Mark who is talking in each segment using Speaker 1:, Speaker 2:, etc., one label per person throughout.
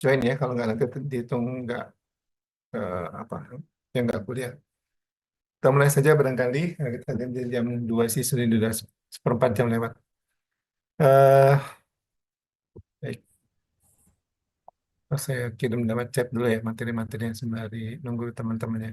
Speaker 1: join ya, kalau nggak nanti dihitung nggak apa yang nggak kuliah. Kita mulai saja barangkali. Kita janji jam 2 sih, sudah seperempat jam lewat. eh Baik, saya kirim lewat chat dulu ya materi-materi yang sembari nunggu teman-temannya.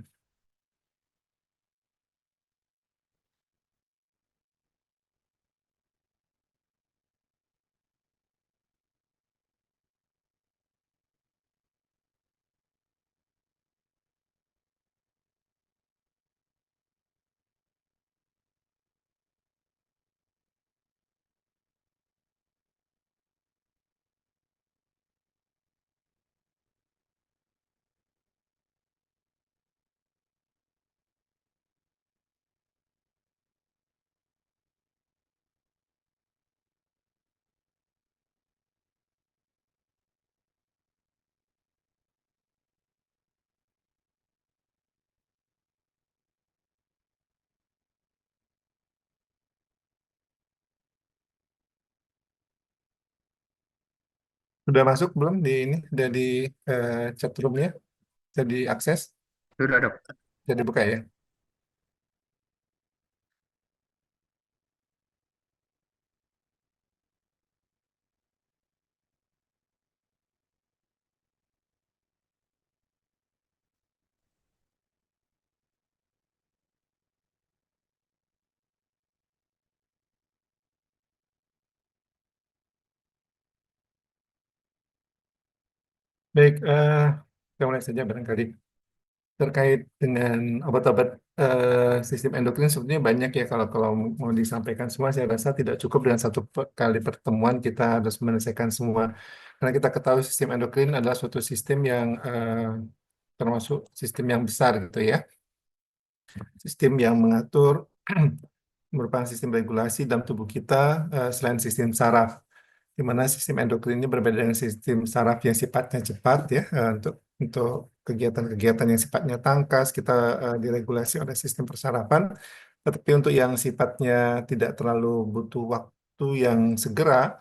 Speaker 1: Sudah masuk belum di ini? Sudah di chat roomnya? Sudah diakses?
Speaker 2: Sudah dok.
Speaker 1: Sudah dibuka ya? Baik, kita mulai saja barangkali. Terkait dengan obat-obat sistem endokrin sebetulnya banyak ya, kalau mau disampaikan semua saya rasa tidak cukup dengan satu kali pertemuan kita harus menyelesaikan semua, karena kita ketahui sistem endokrin adalah suatu sistem yang termasuk sistem yang besar gitu ya, sistem yang mengatur merupakan sistem regulasi dalam tubuh kita, selain sistem saraf, di mana sistem endokrin ini berbeda dengan sistem saraf yang sifatnya cepat ya, untuk kegiatan-kegiatan yang sifatnya tangkas kita diregulasi oleh sistem persarafan, tetapi untuk yang sifatnya tidak terlalu butuh waktu yang segera,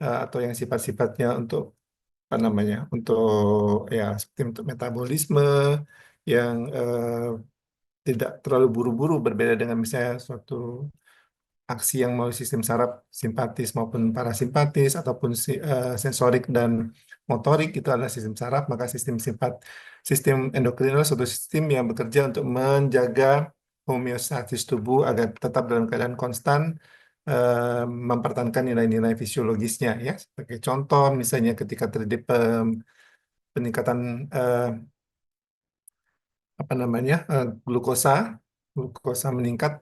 Speaker 1: atau yang sifat-sifatnya untuk apa namanya, untuk ya seperti untuk metabolisme yang tidak terlalu buru-buru, berbeda dengan misalnya suatu aksi yang melalui sistem saraf simpatis maupun parasimpatis, ataupun sensorik dan motorik itu adalah sistem saraf. Maka sistem endokrin adalah suatu sistem yang bekerja untuk menjaga homeostatis tubuh agar tetap dalam keadaan konstan, mempertahankan nilai-nilai fisiologisnya ya. Sebagai contoh misalnya ketika terjadi peningkatan apa namanya, glukosa glukosa meningkat,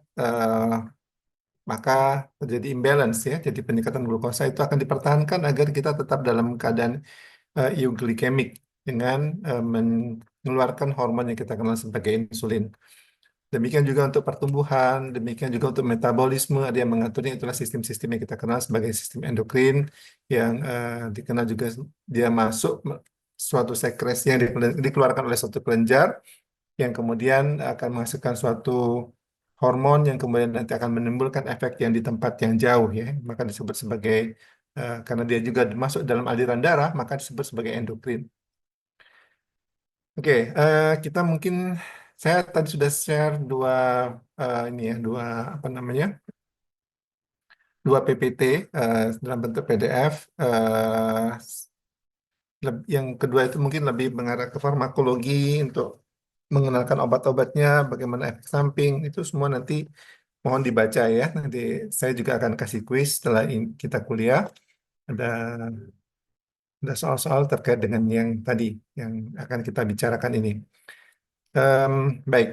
Speaker 1: maka terjadi imbalance ya. Jadi peningkatan glukosa itu akan dipertahankan agar kita tetap dalam keadaan euglikemik dengan mengeluarkan hormon yang kita kenal sebagai insulin. Demikian juga untuk pertumbuhan, demikian juga untuk metabolisme, ada yang mengaturnya, itulah sistem-sistem yang kita kenal sebagai sistem endokrin, yang dikenal juga dia masuk suatu sekresi yang dikeluarkan oleh suatu kelenjar, yang kemudian akan menghasilkan suatu hormon yang kemudian nanti akan menimbulkan efek yang di tempat yang jauh ya, maka disebut sebagai karena dia juga masuk dalam aliran darah, maka disebut sebagai endokrin. Oke, kita mungkin saya tadi sudah share ini ya, apa namanya, dua PPT dalam bentuk PDF. Yang kedua itu mungkin lebih mengarah ke farmakologi untuk mengenalkan obat-obatnya, bagaimana efek samping, itu semua nanti mohon dibaca ya. Nanti saya juga akan kasih kuis setelah kita kuliah. Ada ada soal-soal terkait dengan yang tadi yang akan kita bicarakan ini. Baik,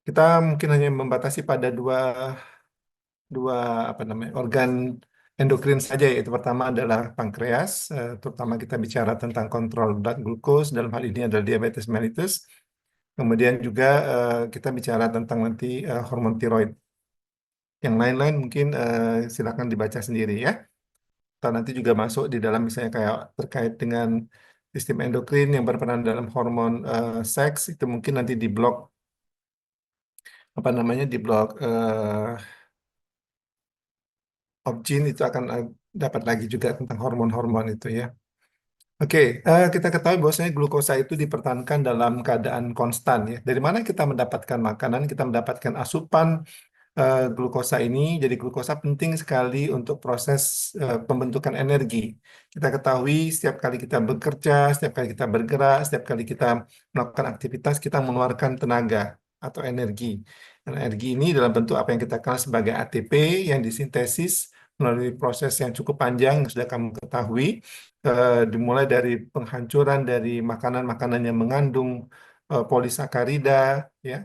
Speaker 1: kita mungkin hanya membatasi pada dua dua apa namanya, organ endokrin saja, yaitu pertama adalah pankreas, terutama kita bicara tentang kontrol blood glucose, dalam hal ini adalah diabetes mellitus. Kemudian juga kita bicara tentang nanti hormon tiroid. Yang lain-lain mungkin silakan dibaca sendiri ya. Atau nanti juga masuk di dalam misalnya kayak terkait dengan sistem endokrin yang berperan dalam hormon seks, itu mungkin nanti di blog apa namanya, di blog Opgene itu akan dapat lagi juga tentang hormon-hormon itu ya. Oke, kita ketahui bahwasanya glukosa itu dipertahankan dalam keadaan konstan ya. Dari mana kita mendapatkan makanan, kita mendapatkan asupan glukosa ini. Jadi glukosa penting sekali untuk proses pembentukan energi. Kita ketahui setiap kali kita bekerja, setiap kali kita bergerak, setiap kali kita melakukan aktivitas, kita mengeluarkan tenaga atau energi. Dan energi ini dalam bentuk apa yang kita kenal sebagai ATP yang disintesis melalui proses yang cukup panjang yang sudah kamu ketahui, dimulai dari penghancuran dari makanan-makanan yang mengandung polisakarida, ya,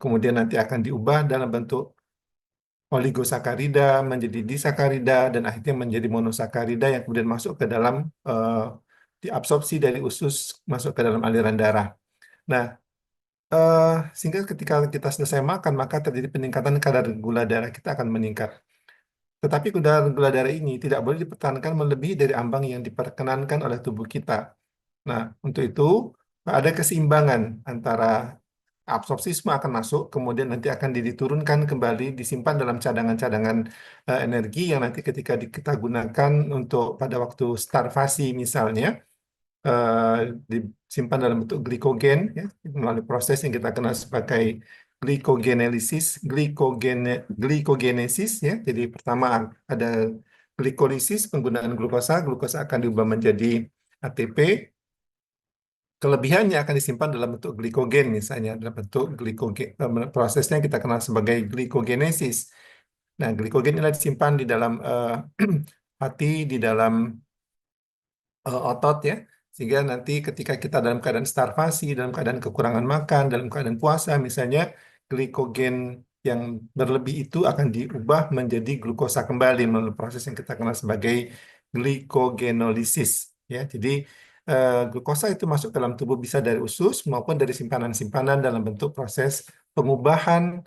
Speaker 1: kemudian nanti akan diubah dalam bentuk oligosakarida menjadi disakarida dan akhirnya menjadi monosakarida yang kemudian masuk ke dalam diabsorpsi dari usus masuk ke dalam aliran darah. Nah, eh, sehingga ketika kita selesai makan maka terjadi peningkatan kadar gula darah kita akan meningkat. Tetapi kadar gula darah ini tidak boleh dipertahankan melebihi dari ambang yang diperkenankan oleh tubuh kita. Nah, untuk itu ada keseimbangan antara absorpsi semua akan masuk, kemudian nanti akan diturunkan kembali, disimpan dalam cadangan-cadangan energi yang nanti ketika kita gunakan untuk pada waktu starvasi misalnya, eh, disimpan dalam bentuk glikogen, ya, melalui proses yang kita kenal sebagai glikogenesis, ya. Jadi pertama ada glikolisis, penggunaan glukosa, glukosa akan diubah menjadi ATP. Kelebihannya akan disimpan dalam bentuk glikogen, misalnya dalam bentuk glikogen. Prosesnya kita kenal sebagai glikogenesis. Nah, glikogen ini disimpan di dalam hati, di dalam otot ya, sehingga nanti ketika kita dalam keadaan starvasi, dalam keadaan kekurangan makan, dalam keadaan puasa, misalnya glikogen yang berlebih itu akan diubah menjadi glukosa kembali melalui proses yang kita kenal sebagai glikogenolisis. Ya, jadi glukosa itu masuk ke dalam tubuh bisa dari usus maupun dari simpanan-simpanan dalam bentuk proses pengubahan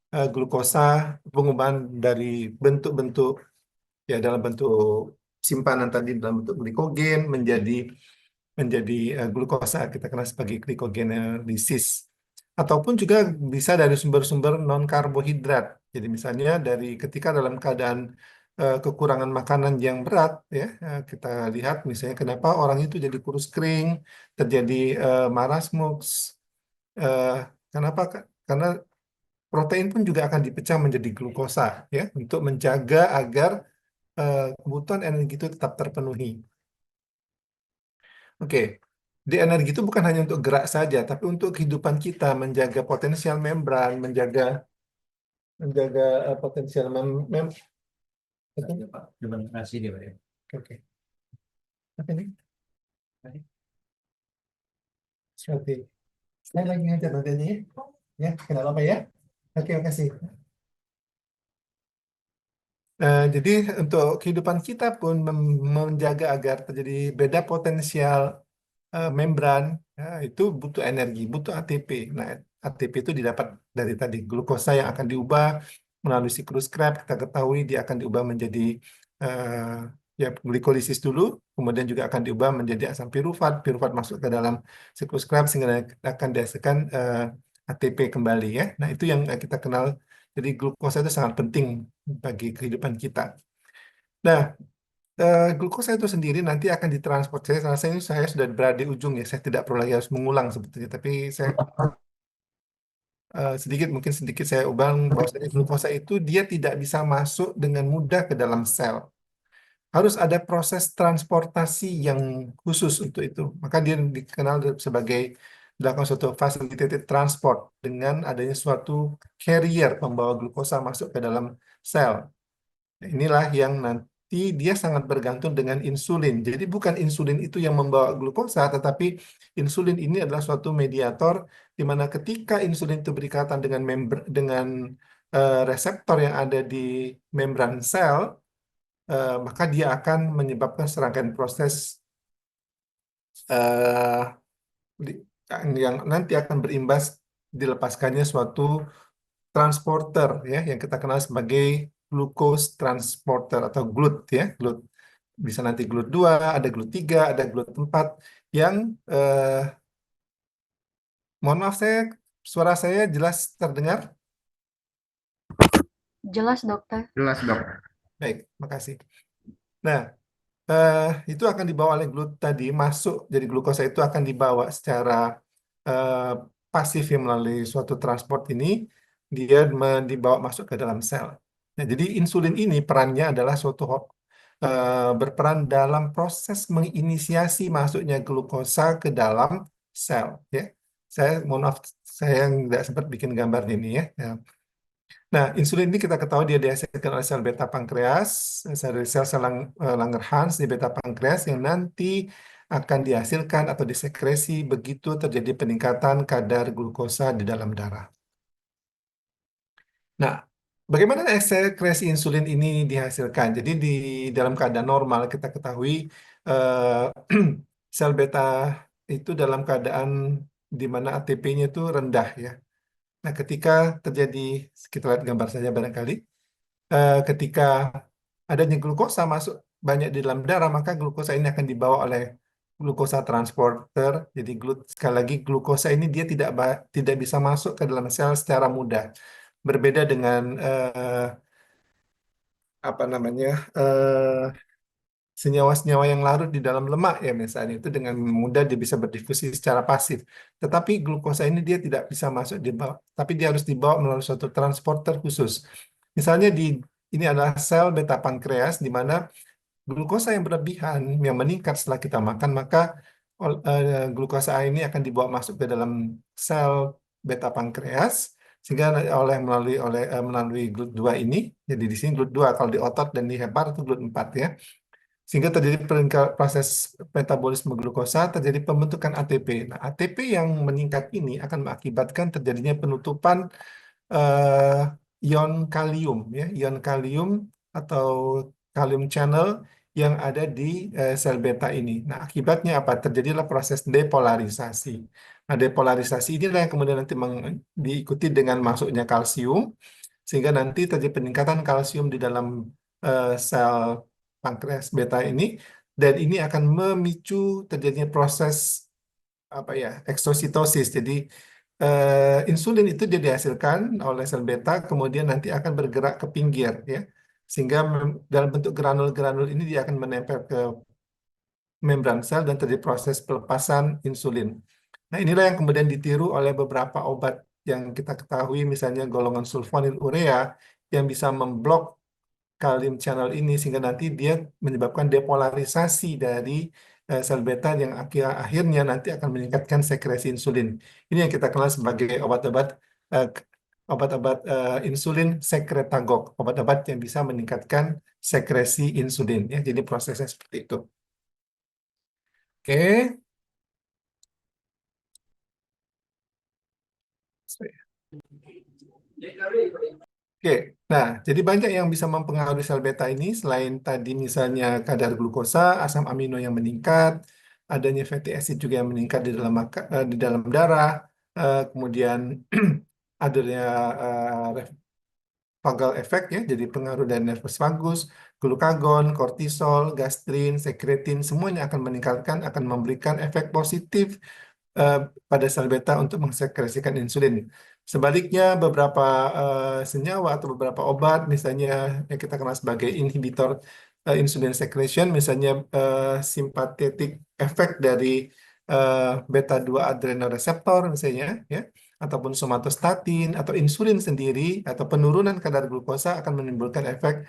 Speaker 1: glukosa, pengubahan dari bentuk-bentuk ya dalam bentuk simpanan tadi dalam bentuk glikogen menjadi glukosa kita kenal sebagai glikogenolysis, ataupun juga bisa dari sumber-sumber non karbohidrat. Jadi misalnya dari ketika dalam keadaan kekurangan makanan yang berat ya, kita lihat misalnya kenapa orang itu jadi kurus kering, terjadi marasmus, eh, kenapa karena protein pun juga akan dipecah menjadi glukosa ya untuk menjaga agar kebutuhan energi itu tetap terpenuhi. Oke, di energi itu bukan hanya untuk gerak saja, tapi untuk kehidupan kita, menjaga potensial membran, menjaga potensial mem
Speaker 2: Ya, Pak. Terima kasih dia, Pak. Ya.
Speaker 1: oke, apa ini? Seperti saya lagi ngajar nanti aja ya, ya, kenapa apa ya? Oke, makasih. Jadi untuk kehidupan kita pun menjaga agar terjadi beda potensial membran itu butuh energi, butuh ATP. Nah, ATP itu didapat dari tadi glukosa yang akan diubah melalui siklus Krebs. Kita ketahui dia akan diubah menjadi ya glikolisis dulu, kemudian juga akan diubah menjadi asam pirufat. Pirufat masuk ke dalam siklus Krebs sehingga akan dihasilkan ATP kembali ya. Nah, itu yang kita kenal. Jadi glukosa itu sangat penting bagi kehidupan kita. Nah, glukosa itu sendiri nanti akan ditransport. Saya rasa ini saya sudah berada di ujung ya. Saya tidak perlu lagi harus mengulang sebetulnya. Tapi saya mungkin sedikit saya ubah bahwasanya glukosa itu dia tidak bisa masuk dengan mudah ke dalam sel. Harus ada proses transportasi yang khusus untuk itu. Maka dia dikenal sebagai dilakukan suatu facilitated transport dengan adanya suatu carrier pembawa glukosa masuk ke dalam sel. Nah, inilah yang nanti dia sangat bergantung dengan insulin. Jadi bukan insulin itu yang membawa glukosa, tetapi insulin ini adalah suatu mediator di mana ketika insulin itu berikatan dengan reseptor yang ada di membran sel, maka dia akan menyebabkan serangkaian proses eh, di- yang nanti akan berimbas dilepaskannya suatu transporter ya yang kita kenal sebagai glucose transporter atau GLUT ya GLUT bisa nanti GLUT 2 ada GLUT 3 ada GLUT 4 yang mohon maaf suara saya jelas terdengar.
Speaker 3: Jelas, dokter.
Speaker 2: Jelas, Dok.
Speaker 1: Baik, makasih. Nah, eh, itu akan dibawa oleh tadi masuk, jadi glukosa itu akan dibawa secara eh, pasif ya melalui suatu transport ini, dia dibawa masuk ke dalam sel. Nah, jadi insulin ini perannya adalah berperan dalam proses menginisiasi masuknya glukosa ke dalam sel. Ya, saya mohon maaf, saya nggak sempat bikin gambar ini ya. Ya. Nah, insulin ini kita ketahui dia dihasilkan oleh sel beta pankreas, sel-sel Langerhans di beta pankreas yang nanti akan dihasilkan atau disekresi begitu terjadi peningkatan kadar glukosa di dalam darah. Nah, bagaimana sekresi insulin ini dihasilkan? Jadi di dalam keadaan normal kita ketahui sel beta itu dalam keadaan di mana ATP-nya itu rendah ya. Nah, ketika terjadi, kita lihat gambar saja barangkali, ketika adanya glukosa masuk banyak di dalam darah, maka glukosa ini akan dibawa oleh glukosa transporter. Jadi sekali lagi glukosa ini dia tidak bisa masuk ke dalam sel secara mudah. Berbeda dengan apa namanya senyawa-senyawa yang larut di dalam lemak ya misalnya itu dengan mudah dia bisa berdifusi secara pasif. Tetapi glukosa ini dia tidak bisa masuk tapi dia harus dibawa melalui suatu transporter khusus. Misalnya ini adalah sel beta pankreas di mana glukosa yang berlebihan yang meningkat setelah kita makan, maka glukosa ini akan dibawa masuk ke dalam sel beta pankreas sehingga melalui GLUT2 ini. Jadi di sini GLUT2 kalau di otot dan di hepar itu GLUT4 ya. Sehingga terjadi proses metabolisme glukosa, terjadi pembentukan ATP. Nah, ATP yang meningkat ini akan mengakibatkan terjadinya penutupan eh, ion kalium ya, ion kalium atau kalium channel yang ada di sel beta ini. Nah, akibatnya apa? Terjadilah proses depolarisasi. Nah, depolarisasi inilah yang kemudian nanti diikuti dengan masuknya kalsium, sehingga nanti terjadi peningkatan kalsium di dalam sel pankreas beta ini, dan ini akan memicu terjadinya proses apa ya eksositosis. Jadi insulin itu dia dihasilkan oleh sel beta, kemudian nanti akan bergerak ke pinggir ya, sehingga dalam bentuk granul-granul ini dia akan menempel ke membran sel dan terjadi proses pelepasan insulin. Nah, inilah yang kemudian ditiru oleh beberapa obat yang kita ketahui, misalnya golongan sulfonil urea yang bisa memblok kalium channel ini sehingga nanti dia menyebabkan depolarisasi dari sel beta yang akhirnya nanti akan meningkatkan sekresi insulin. Ini yang kita kenal sebagai eh, insulin sekretagog, obat-obat yang bisa meningkatkan sekresi insulin ya. Jadi prosesnya seperti itu. Oke. Oke, nah jadi banyak yang bisa mempengaruhi sel beta ini selain tadi misalnya kadar glukosa, asam amino yang meningkat, adanya fatty acid juga yang meningkat di dalam di dalam darah, kemudian adanya vagal effect ya, jadi pengaruh dari nervus vagus, glukagon, kortisol, gastrin, sekretin, semuanya akan meningkatkan, akan memberikan efek positif eh, pada sel beta untuk mengsekresikan insulin. Sebaliknya, beberapa senyawa atau beberapa obat, misalnya yang kita kenal sebagai inhibitor insulin secretion, misalnya simpatetik efek dari beta 2 adrenoreseptor, misalnya, ya, ataupun somatostatin atau insulin sendiri atau penurunan kadar glukosa akan menimbulkan efek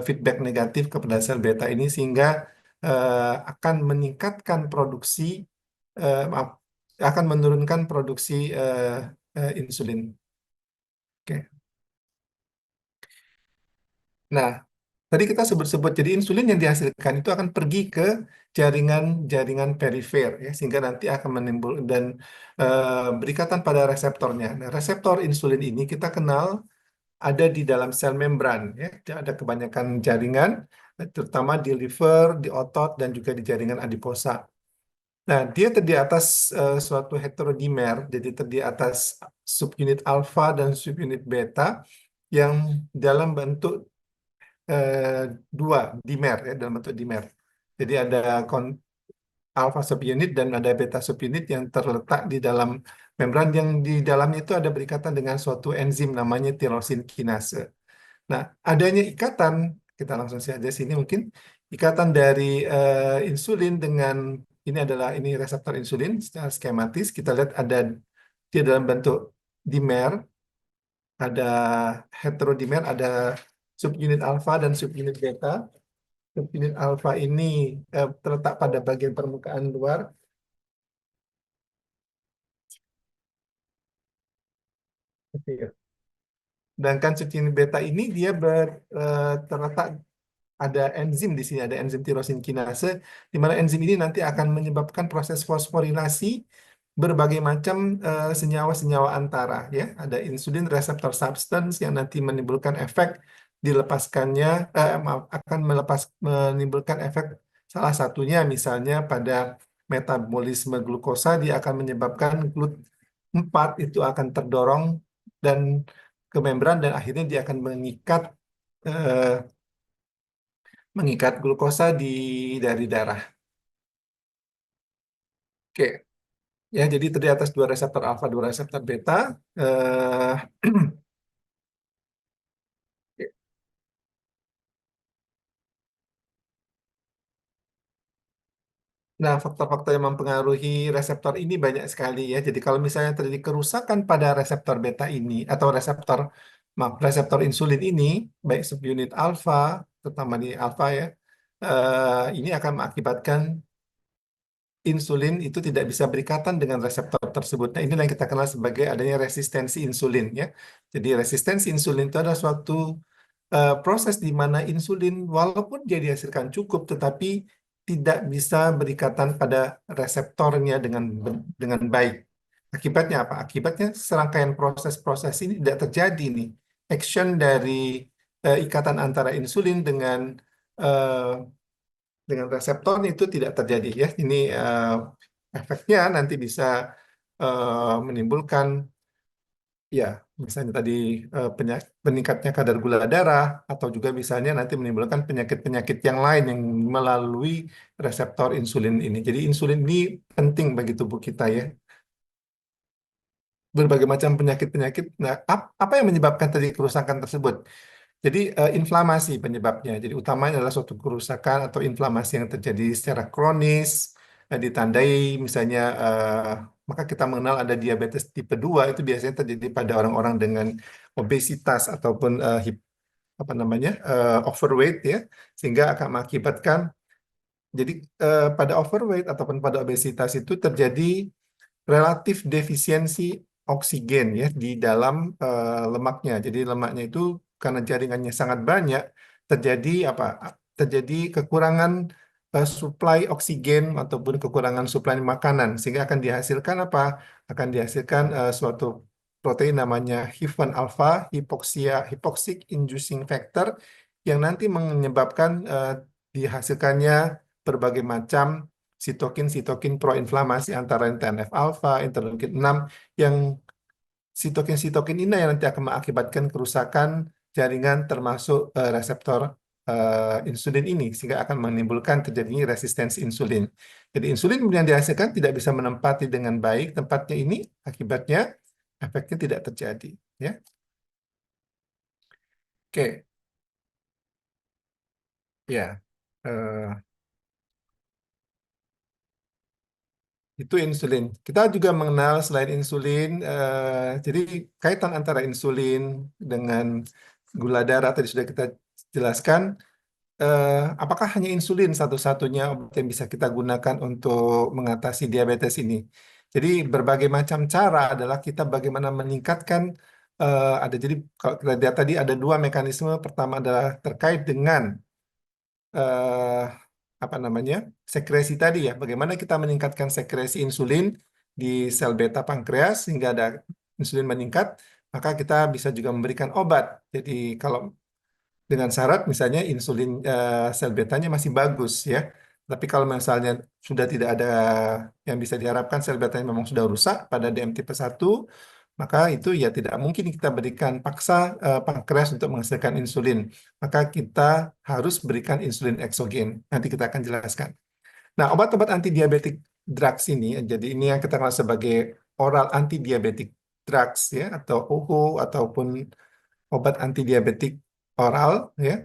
Speaker 1: feedback negatif kepada sel beta ini sehingga akan meningkatkan produksi maaf, akan menurunkan produksi insulin. Oke. Nah, tadi kita sebut-sebut jadi insulin yang dihasilkan itu akan pergi ke jaringan-jaringan perifer ya sehingga nanti akan menimbul dan berikatan pada reseptornya. Nah, reseptor insulin ini kita kenal ada di dalam sel membran ya. Ada kebanyakan jaringan terutama di liver, di otot dan juga di jaringan adiposa. Nah, dia terdiri atas suatu heterodimer, jadi terdiri atas subunit alfa dan subunit beta yang dalam bentuk eh, dua dimer ya, dalam bentuk dimer. Jadi ada alfa subunit dan ada beta subunit yang terletak di dalam membran yang di dalamnya itu ada berikatan dengan suatu enzim namanya tirosin kinase. Nah, adanya ikatan, kita langsung saja sini mungkin, ikatan dari insulin dengan ini reseptor insulin secara skematis kita lihat ada dia dalam bentuk dimer, ada heterodimer, ada subunit alfa dan subunit beta. Subunit alfa ini terletak pada bagian permukaan luar. Oke. Sedangkan subunit beta ini dia terletak ada enzim di sini, ada enzim tirosin kinase, di mana enzim ini nanti akan menyebabkan proses fosforilasi berbagai macam senyawa-senyawa antara, ya. Ada insulin reseptor substance yang nanti menimbulkan efek dilepaskannya, maaf, akan menimbulkan efek salah satunya misalnya pada metabolisme glukosa, dia akan menyebabkan GLUT4 itu akan terdorong dan ke membran dan akhirnya dia akan eh, mengikat glukosa dari darah. Oke, ya jadi terdiri atas dua reseptor alfa, dua reseptor beta. Eh, nah, faktor-faktor yang mempengaruhi reseptor ini banyak sekali ya. Jadi kalau misalnya terjadi kerusakan pada reseptor beta ini atau reseptor insulin ini, baik subunit alfa, terutama di alfa ya, ini akan mengakibatkan insulin itu tidak bisa berikatan dengan reseptor tersebut. Nah, inilah yang kita kenal sebagai adanya resistensi insulin ya. Jadi resistensi insulin itu adalah suatu proses di mana insulin walaupun dia dihasilkan cukup tetapi tidak bisa berikatan pada reseptornya dengan baik. Akibatnya apa? Akibatnya serangkaian proses-proses ini tidak terjadi nih. Action dari ikatan antara insulin eh, dengan reseptor itu tidak terjadi ya. Ini efeknya nanti bisa menimbulkan ya misalnya tadi peningkatnya kadar gula darah atau juga misalnya nanti menimbulkan penyakit-penyakit yang lain yang melalui reseptor insulin ini. Jadi insulin ini penting bagi tubuh kita ya. Berbagai macam penyakit-penyakit. Nah, apa yang menyebabkan tadi kerusakan tersebut? Jadi inflamasi penyebabnya. Jadi utamanya adalah suatu kerusakan atau inflamasi yang terjadi secara kronis, ditandai misalnya maka kita mengenal ada diabetes tipe 2 itu biasanya terjadi pada orang-orang dengan obesitas ataupun apa namanya overweight ya, sehingga akan mengakibatkan jadi pada overweight ataupun pada obesitas itu terjadi relatif defisiensi oksigen ya di dalam lemaknya. Jadi lemaknya itu karena jaringannya sangat banyak terjadi apa? Terjadi kekurangan suplai oksigen ataupun kekurangan suplai makanan sehingga akan dihasilkan apa? Akan dihasilkan suatu protein namanya HIF1 alpha, hypoxic inducing factor yang nanti menyebabkan dihasilkannya berbagai macam sitokin-sitokin proinflamasi antara TNF alfa, interleukin 6 yang sitokin-sitokin ini yang nanti akan mengakibatkan kerusakan jaringan termasuk reseptor insulin ini sehingga akan menimbulkan terjadinya resistensi insulin. Jadi insulin yang dihasilkan tidak bisa menempati dengan baik tempatnya ini akibatnya efeknya tidak terjadi ya. Oke, ya. Eh, Itu insulin. Kita juga mengenal selain insulin, jadi kaitan antara insulin dengan gula darah tadi sudah kita jelaskan. Apakah hanya insulin satu-satunya obat yang bisa kita gunakan untuk mengatasi diabetes ini? Jadi berbagai macam cara adalah kita bagaimana meningkatkan jadi kalau kita lihat tadi ada dua mekanisme. Pertama adalah terkait dengan eh, apa namanya sekresi tadi ya. Bagaimana kita meningkatkan sekresi insulin di sel beta pankreas sehingga ada insulin meningkat, maka kita bisa juga memberikan obat. Jadi kalau dengan syarat misalnya insulin sel betanya masih bagus ya. Tapi kalau misalnya sudah tidak ada yang bisa diharapkan sel betanya memang sudah rusak pada DM tipe 1, maka itu ya tidak mungkin kita berikan paksa pankreas untuk menghasilkan insulin. Maka kita harus berikan insulin eksogen. Nanti kita akan jelaskan. Nah, obat-obat antidiabetik drugs ini, jadi ini yang kita kenal sebagai oral antidiabetic drugs ya, atau OHO ataupun obat antidiabetik oral ya.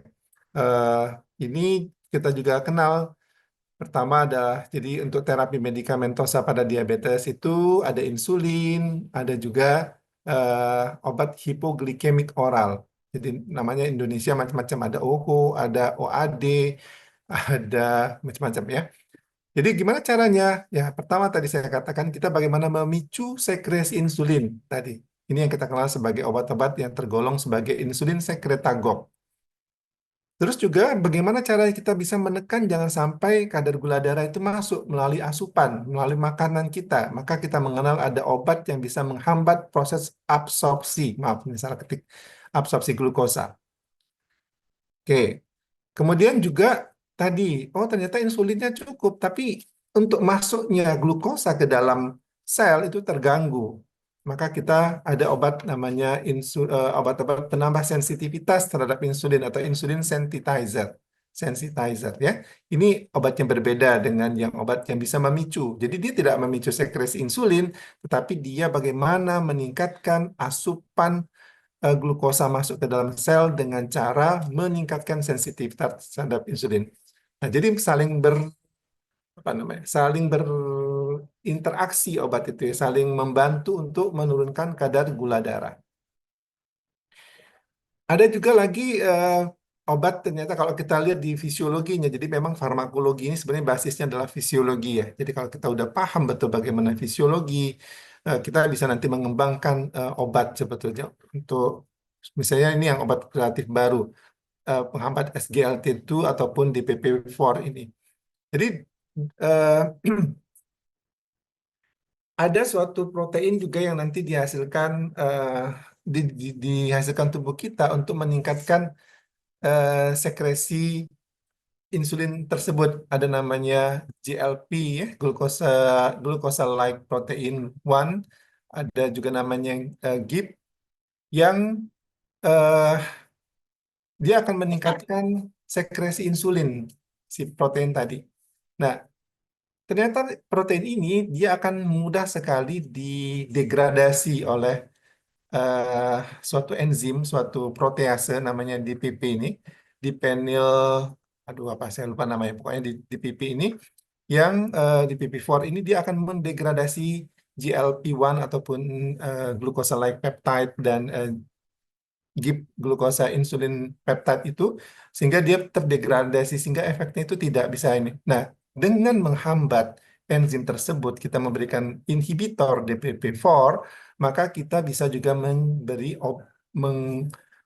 Speaker 1: Eh, ini kita juga kenal. Pertama adalah jadi untuk terapi medikamentosa pada diabetes itu ada insulin, ada juga obat hipoglikemik oral. Jadi namanya Indonesia macam-macam, ada OHO, ada OAD, ada macam-macam ya. Jadi gimana caranya? Ya, pertama tadi saya katakan kita bagaimana memicu sekresi insulin tadi. Ini yang kita kenal sebagai obat-obat yang tergolong sebagai insulin sekretagok. Terus juga bagaimana caranya kita bisa menekan jangan sampai kadar gula darah itu masuk melalui asupan, melalui makanan kita. Maka kita mengenal ada obat yang bisa menghambat proses absorpsi, maaf, misalnya ketik absorpsi glukosa. Oke, kemudian juga tadi, oh ternyata insulinnya cukup, tapi untuk masuknya glukosa ke dalam sel itu terganggu. Maka kita ada obat namanya obat-obat penambah sensitivitas terhadap insulin atau insulin sensitizer. Sensitizer ya. Ini obat yang berbeda dengan yang obat yang bisa memicu. Jadi dia tidak memicu sekresi insulin, tetapi dia bagaimana meningkatkan asupan glukosa masuk ke dalam sel dengan cara meningkatkan sensitivitas terhadap insulin. Nah, jadi apa namanya? Saling berinteraksi obat itu ya, saling membantu untuk menurunkan kadar gula darah. Ada juga lagi obat ternyata kalau kita lihat di fisiologinya, jadi memang farmakologi ini sebenarnya basisnya adalah fisiologi ya. Jadi kalau kita udah paham betul bagaimana fisiologi, kita bisa nanti mengembangkan obat sebetulnya untuk misalnya ini yang obat kreatif baru, penghambat SGLT2 ataupun DPP-4 ini. Jadi eh, ada suatu protein juga yang nanti dihasilkan dihasilkan tubuh kita untuk meningkatkan sekresi insulin tersebut. Ada namanya GLP ya, glucosa like protein 1. Ada juga namanya GIP yang eh, dia akan meningkatkan sekresi insulin si protein tadi. Nah, ternyata protein ini dia akan mudah sekali didegradasi oleh eh, suatu enzim, suatu protease namanya DPP ini, dipenyl, aduh apa saya lupa namanya, pokoknya di DPP ini, yang DPP-4 ini dia akan mendegradasi GLP-1 ataupun glucosa-like peptide dan GIP glukosa insulin peptide itu sehingga dia terdegradasi sehingga efeknya itu tidak bisa ini. Nah, dengan menghambat enzim tersebut kita memberikan inhibitor DPP-4, maka kita bisa juga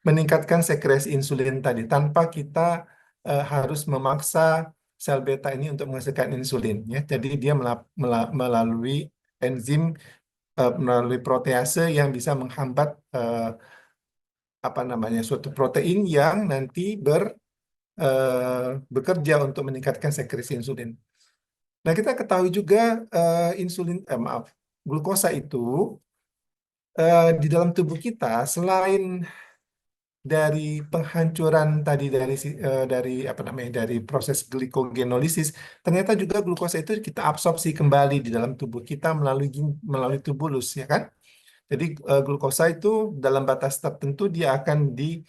Speaker 1: meningkatkan sekresi insulin tadi tanpa kita harus memaksa sel beta ini untuk menghasilkan insulin ya. Jadi dia melalui enzim melalui protease yang bisa menghambat apa namanya suatu protein yang nanti bekerja untuk meningkatkan sekresi insulin. Nah, kita ketahui juga maaf, glukosa itu di dalam tubuh kita selain dari penghancuran tadi dari apa namanya dari proses glikogenolisis, ternyata juga glukosa itu kita absorpsi kembali di dalam tubuh kita melalui tubulus ya kan? Jadi glukosa itu dalam batas tertentu dia akan di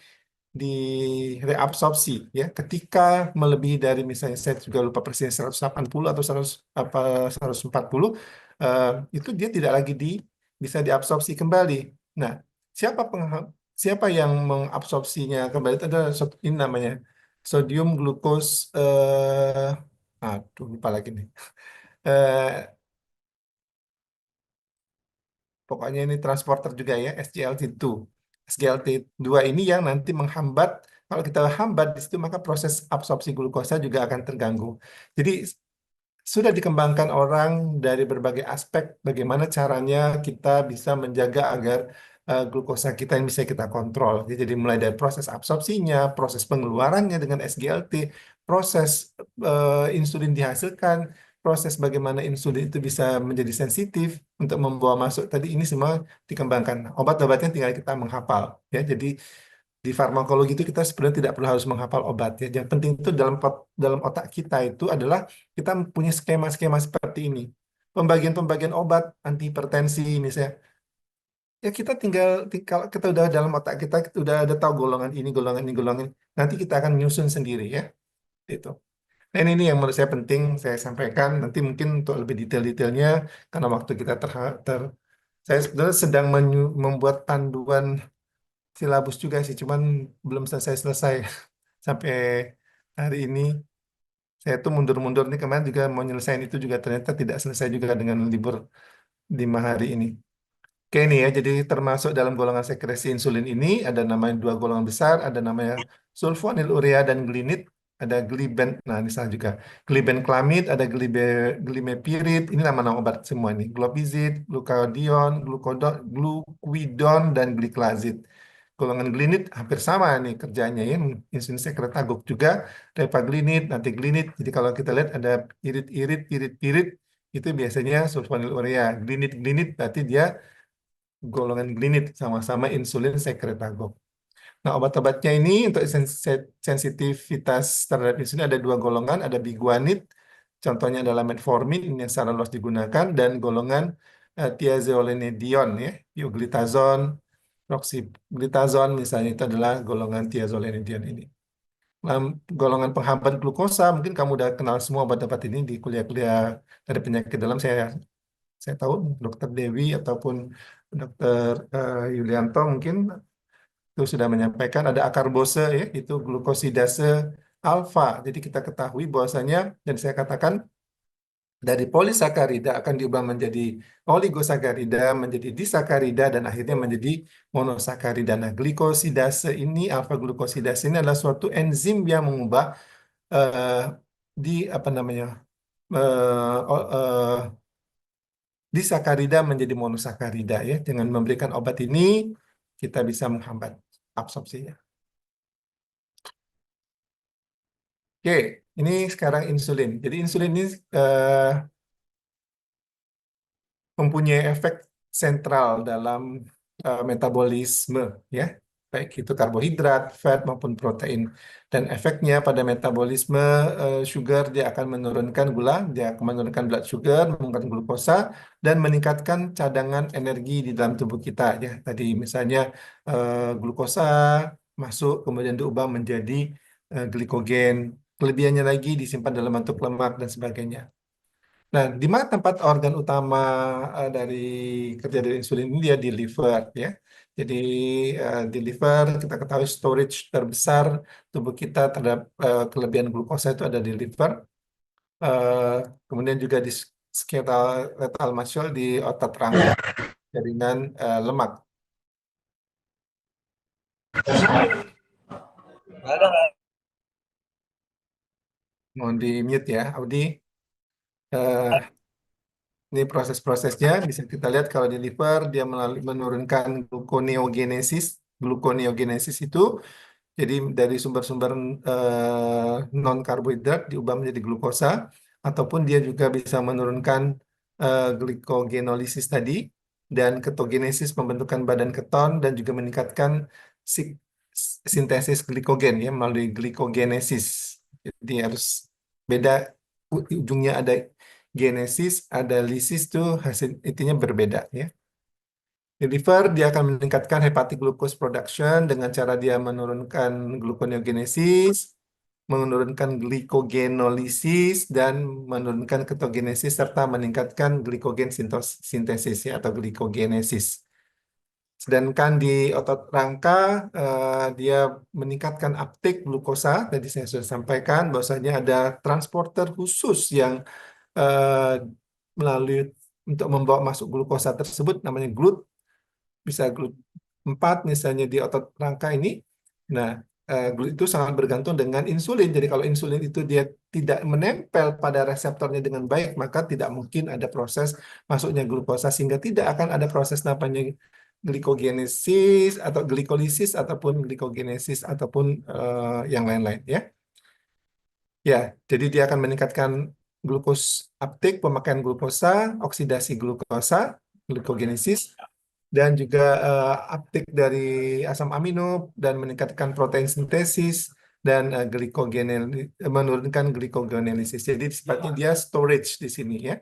Speaker 1: reabsorpsi ya ketika melebihi dari misalnya saya juga lupa persen 180 atau 100 apa 140 eh, itu dia tidak lagi bisa diabsorpsi kembali. Nah, siapa siapa yang mengabsorpsinya kembali itu adalah ini namanya sodium glukos aduh lupa lagi nih. Eh, Pokoknya ini transporter juga ya, SGLT2. SGLT2 ini yang nanti menghambat, kalau kita hambat di situ maka proses absorpsi glukosa juga akan terganggu. Jadi sudah dikembangkan orang dari berbagai aspek bagaimana caranya kita bisa menjaga agar glukosa kita yang bisa kita kontrol. Jadi mulai dari proses absorpsinya, proses pengeluarannya dengan SGLT, proses insulin dihasilkan, proses bagaimana insulin itu bisa menjadi sensitif untuk membawa masuk tadi ini semua dikembangkan. Obat-obatnya tinggal kita menghafal ya. Jadi di farmakologi itu kita sebenarnya tidak perlu harus menghafal obat ya. Yang penting itu dalam otak kita itu adalah kita punya skema-skema seperti ini. Pembagian-pembagian obat anti hipertensi misalnya. Ya kita kalau kita udah dalam otak kita udah ada tahu golongan ini, golongan ini, golongan ini. Nanti kita akan nyusun sendiri ya. Itu. Nah, ini yang menurut saya penting saya sampaikan. Nanti mungkin untuk lebih detail-detailnya, karena waktu kita saya sebenarnya sedang membuat panduan silabus juga sih, cuman belum selesai-selesai sampai hari ini. Saya tuh mundur-mundur nih kemarin juga mau nyelesain itu juga ternyata tidak selesai juga dengan libur 5 hari ini. Oke nih ya, jadi termasuk dalam golongan sekresi insulin ini ada namanya dua golongan besar, ada namanya sulfonylurea dan glinit, ada gliben, nah ini salah juga, glibenclamid, ada glimepirid, ini nama-nama obat semua ini, glopizid, glucodion, gluquidon, dan gliclazid. Golongan glinit hampir sama nih kerjanya ya, insulin sekretagok juga, repaglinit, nanti glinit. Jadi kalau kita lihat ada irit-irit, irit-irit, itu biasanya sulfonylurea. Glinit-glinit berarti dia golongan glinit sama-sama insulin sekretagok. Nah, obat-obatnya ini untuk sensitivitas terhadap insulin ada dua golongan, ada biguanid, contohnya adalah metformin ini yang secara luas digunakan, dan golongan thiazolinedion ya, pioglitazone, roxyglitazone misalnya itu adalah golongan thiazolinedion ini. Nah, golongan penghambat glukosa, mungkin kamu udah kenal semua obat-obat ini di kuliah-kuliah dari penyakit dalam saya tahu Dokter Dewi ataupun Dokter Yulianto mungkin itu sudah menyampaikan ada akarbose ya itu glukosidase alfa. Jadi kita ketahui bahwasanya dan saya katakan dari polisakarida akan diubah menjadi oligosakarida, menjadi disakarida dan akhirnya menjadi monosakarida. Nah, glikosidase ini alfa glukosidase ini adalah suatu enzim yang mengubah eh, di apa namanya disakarida menjadi monosakarida ya. Dengan memberikan obat ini kita bisa menghambat absorpsinya. Oke, ini sekarang insulin. Jadi insulin ini eh, mempunyai efek sentral dalam metabolisme ya, baik itu karbohidrat, fat maupun protein. Dan efeknya pada metabolisme sugar dia akan menurunkan gula, dia akan menurunkan blood sugar, menurunkan glukosa dan meningkatkan cadangan energi di dalam tubuh kita ya. Tadi misalnya glukosa masuk kemudian diubah menjadi glikogen. Kelebihannya lagi disimpan dalam bentuk lemak dan sebagainya. Nah, di mana tempat organ utama dari kerja dari insulin ini dia di liver ya. Jadi di liver kita ketahui storage terbesar tubuh kita terhadap kelebihan glukosa itu ada di liver. Eh, Kemudian juga di skeletal muscle di otot rangka jaringan lemak. Mohon di mute ya, Audi. Eh, Ini proses-prosesnya bisa kita lihat kalau di liver dia menurunkan gluconeogenesis. Gluconeogenesis itu jadi dari sumber-sumber non karbohidrat diubah menjadi glukosa ataupun dia juga bisa menurunkan glikogenolisis tadi dan ketogenesis pembentukan badan keton dan juga meningkatkan si- sintesis glikogen ya melalui glikogenesis. Jadi harus beda ujungnya ada genesis, ada lisis tuh hasil intinya berbeda ya. Di liver dia akan meningkatkan hepatic glucose production dengan cara dia menurunkan gluconeogenesis, menurunkan glikogenolisis dan menurunkan ketogenesis serta meningkatkan glikogen sintesis ya atau glikogenesis. Sedangkan di otot rangka dia meningkatkan uptake glukosa. Tadi saya sudah sampaikan bahwasanya ada transporter khusus yang eh, melalui untuk membawa masuk glukosa tersebut namanya GLUT, bisa GLUT 4 misalnya di otot rangka ini. Nah, GLUT itu sangat bergantung dengan insulin. Jadi kalau insulin itu dia tidak menempel pada reseptornya dengan baik, maka tidak mungkin ada proses masuknya glukosa sehingga tidak akan ada proses namanya glikogenesis atau glikolisis ataupun glikogenesis ataupun yang lain-lain ya. Ya, jadi dia akan meningkatkan glukos uptake, pemakaian glukosa, oksidasi glukosa, glikogenesis, dan juga uptake dari asam amino dan meningkatkan protein sintesis dan menurunkan glikogenolisis. Jadi sifatnya dia storage di sini ya.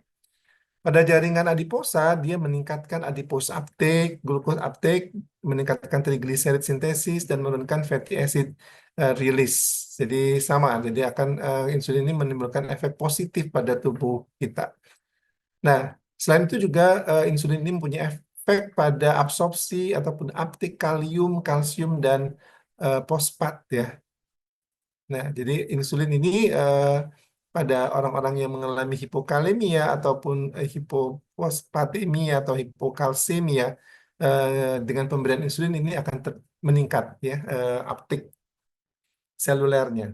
Speaker 1: Pada jaringan adiposa, dia meningkatkan adipose uptake, glucose uptake, meningkatkan triglyceride sintesis, dan menurunkan fatty acid rilis. Jadi sama, jadi akan insulin ini menimbulkan efek positif pada tubuh kita. Nah, selain itu juga insulin ini mempunyai efek pada absorpsi ataupun uptake kalium, kalsium dan fosfat ya. Nah, jadi insulin ini pada orang-orang yang mengalami hipokalemia ataupun hipofosfatemia atau hipokalsemia dengan pemberian insulin ini akan meningkat ya uptake selulernya.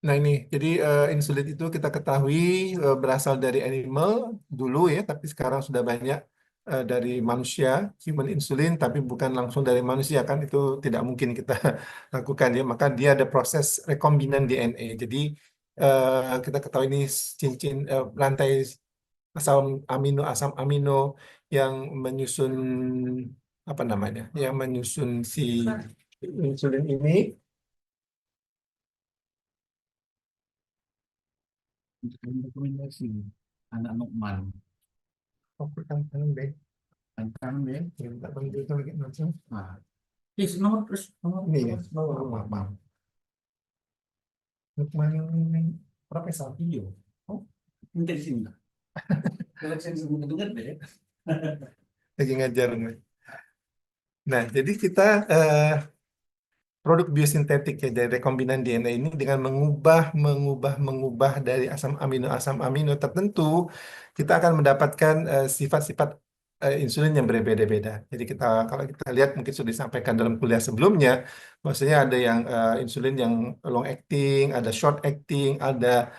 Speaker 1: Nah ini, jadi insulin itu kita ketahui berasal dari animal dulu ya, tapi sekarang sudah banyak dari manusia, human insulin, tapi bukan langsung dari manusia kan itu tidak mungkin kita lakukan ya. Maka dia ada proses rekombinan DNA. Jadi kita ketahui ini cincin rantai asam amino yang menyusun apa namanya, yang menyusun si insulin ini.
Speaker 2: Untuk rekomendasi anak Nukman.
Speaker 1: Oh, kan baik.
Speaker 2: Tentang deh.
Speaker 1: Ya, tak penting itu lagi langsung.
Speaker 2: Nah, nomor terus nomor
Speaker 1: Ini ya,
Speaker 2: nomor
Speaker 1: maaf, maaf. Lukman Profesor.
Speaker 2: Iya. Oh, minta di sini. Kalau saya sebut dengar deh.
Speaker 1: Lagi ngajar nih. Nah, jadi kita produk biosintetik ya dari rekombinan DNA ini dengan mengubah dari asam amino tertentu, kita akan mendapatkan sifat-sifat insulin yang berbeda-beda. Jadi kita kalau kita lihat mungkin sudah disampaikan dalam kuliah sebelumnya, maksudnya ada yang insulin yang long acting, ada short acting, ada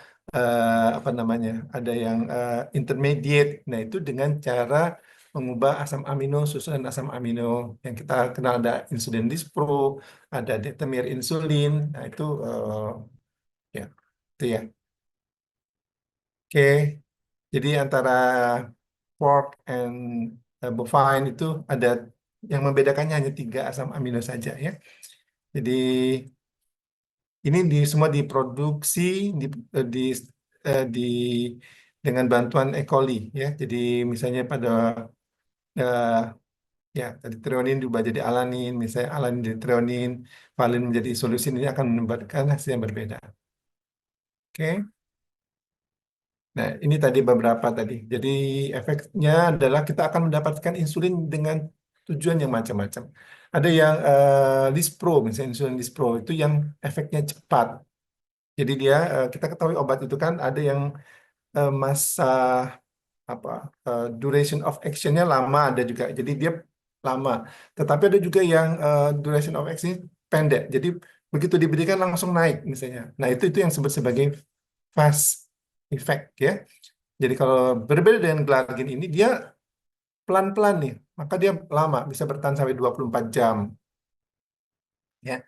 Speaker 1: apa namanya, ada yang intermediate. Nah itu dengan cara mengubah asam amino, susunan asam amino yang kita kenal ada insulin lispro, ada detemir insulin. Nah, itu ya, itu ya. Oke. Jadi antara pork and bovine itu ada yang membedakannya hanya 3 asam amino saja ya. Jadi ini semua diproduksi di, di, di dengan bantuan E. coli ya. Jadi misalnya pada eh, ya tadi treonin diubah jadi alanin, misalnya alanin jadi treonin, valin menjadi isoleusin ini akan menyebabkan hasil yang berbeda. Oke. Nah, ini tadi beberapa tadi. Jadi efeknya adalah kita akan mendapatkan insulin dengan tujuan yang macam-macam. Ada yang lispro, misalnya insulin lispro itu yang efeknya cepat. Jadi dia kita ketahui obat itu kan ada yang masa apa duration of actionnya lama, ada juga. Jadi dia lama. Tetapi ada juga yang duration of action pendek. Jadi begitu diberikan langsung naik misalnya. Nah itu yang disebut sebagai fast effect ya. Jadi kalau berbeda dengan glargin ini dia pelan-pelan nih, maka dia lama bisa bertahan sampai 24 jam ya.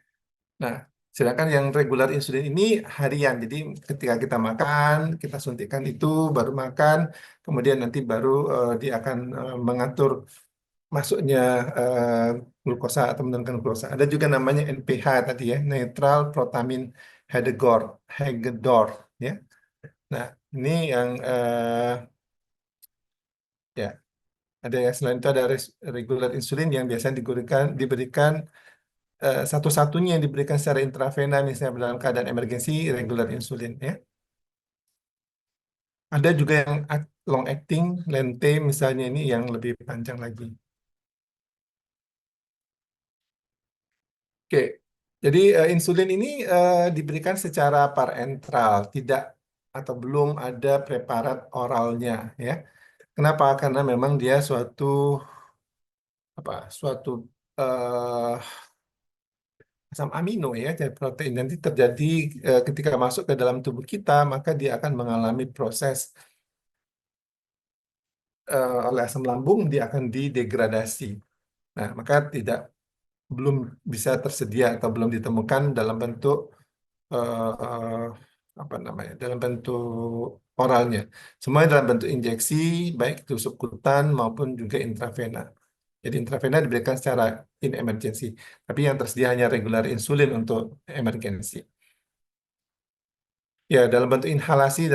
Speaker 1: Nah, sedangkan yang regular insulin ini harian. Jadi ketika kita makan, kita suntikkan itu baru makan, kemudian nanti baru dia akan mengatur masuknya eh, glukosa atau menurunkan glukosa. Ada juga namanya NPH tadi ya, netral protamin Hagedorn ya. Nah, ini yang ya ada yang selain itu ada regular insulin yang biasanya diberikan satu-satunya yang diberikan secara intravena misalnya dalam keadaan emergensi regular insulin ya. Ada juga yang long acting lente misalnya ini yang lebih panjang lagi. Oke, jadi insulin ini diberikan secara parenteral, tidak atau belum ada preparat oralnya, ya. Kenapa? Karena memang dia suatu eh, asam amino ya, jadi protein nanti terjadi ketika masuk ke dalam tubuh kita, maka dia akan mengalami proses oleh asam lambung, dia akan didegradasi. Nah, maka belum bisa tersedia atau belum ditemukan dalam bentuk eh, apa namanya dalam bentuk oralnya. Semuanya dalam bentuk injeksi, baik itu subkutan maupun juga intravena. Jadi intravena diberikan secara in emergency, tapi yang tersedia hanya regular insulin untuk emergency. Ya, dalam bentuk inhalasi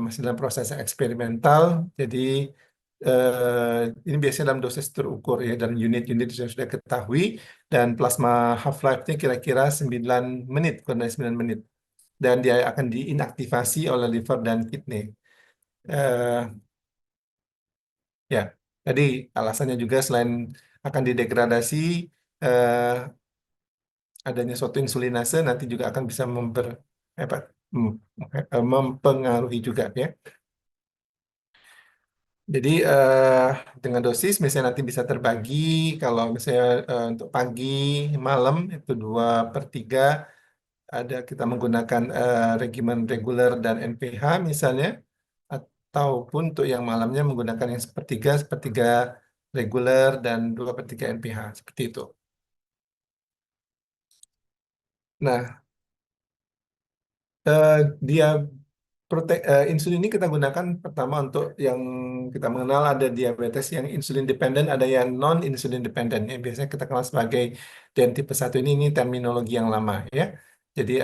Speaker 1: masih dalam proses eksperimental. Jadi ini biasanya dalam dosis terukur ya, dan unit-unit yang sudah ketahui, dan plasma half-life-nya kira-kira 9 menit, kurang dari 9 menit. Dan dia akan diinaktivasi oleh liver dan kidney. Eh, ya, tadi alasannya juga selain akan didegradasi, eh, adanya suatu insulinase nanti juga akan bisa apa, mem- mempengaruhi juga ya. Jadi dengan dosis misalnya nanti bisa terbagi, kalau misalnya untuk pagi, malam itu 2/3 ada kita menggunakan regimen reguler dan NPH misalnya, ataupun untuk yang malamnya menggunakan yang sepertiga, sepertiga reguler dan 2/3 NPH, seperti itu. Nah, eh, dia insulin ini kita gunakan pertama untuk yang kita mengenal, ada diabetes yang insulin dependent, ada yang non insulin dependent. Yang biasanya kita kenal sebagai DM tipe 1 ini terminologi yang lama ya. Jadi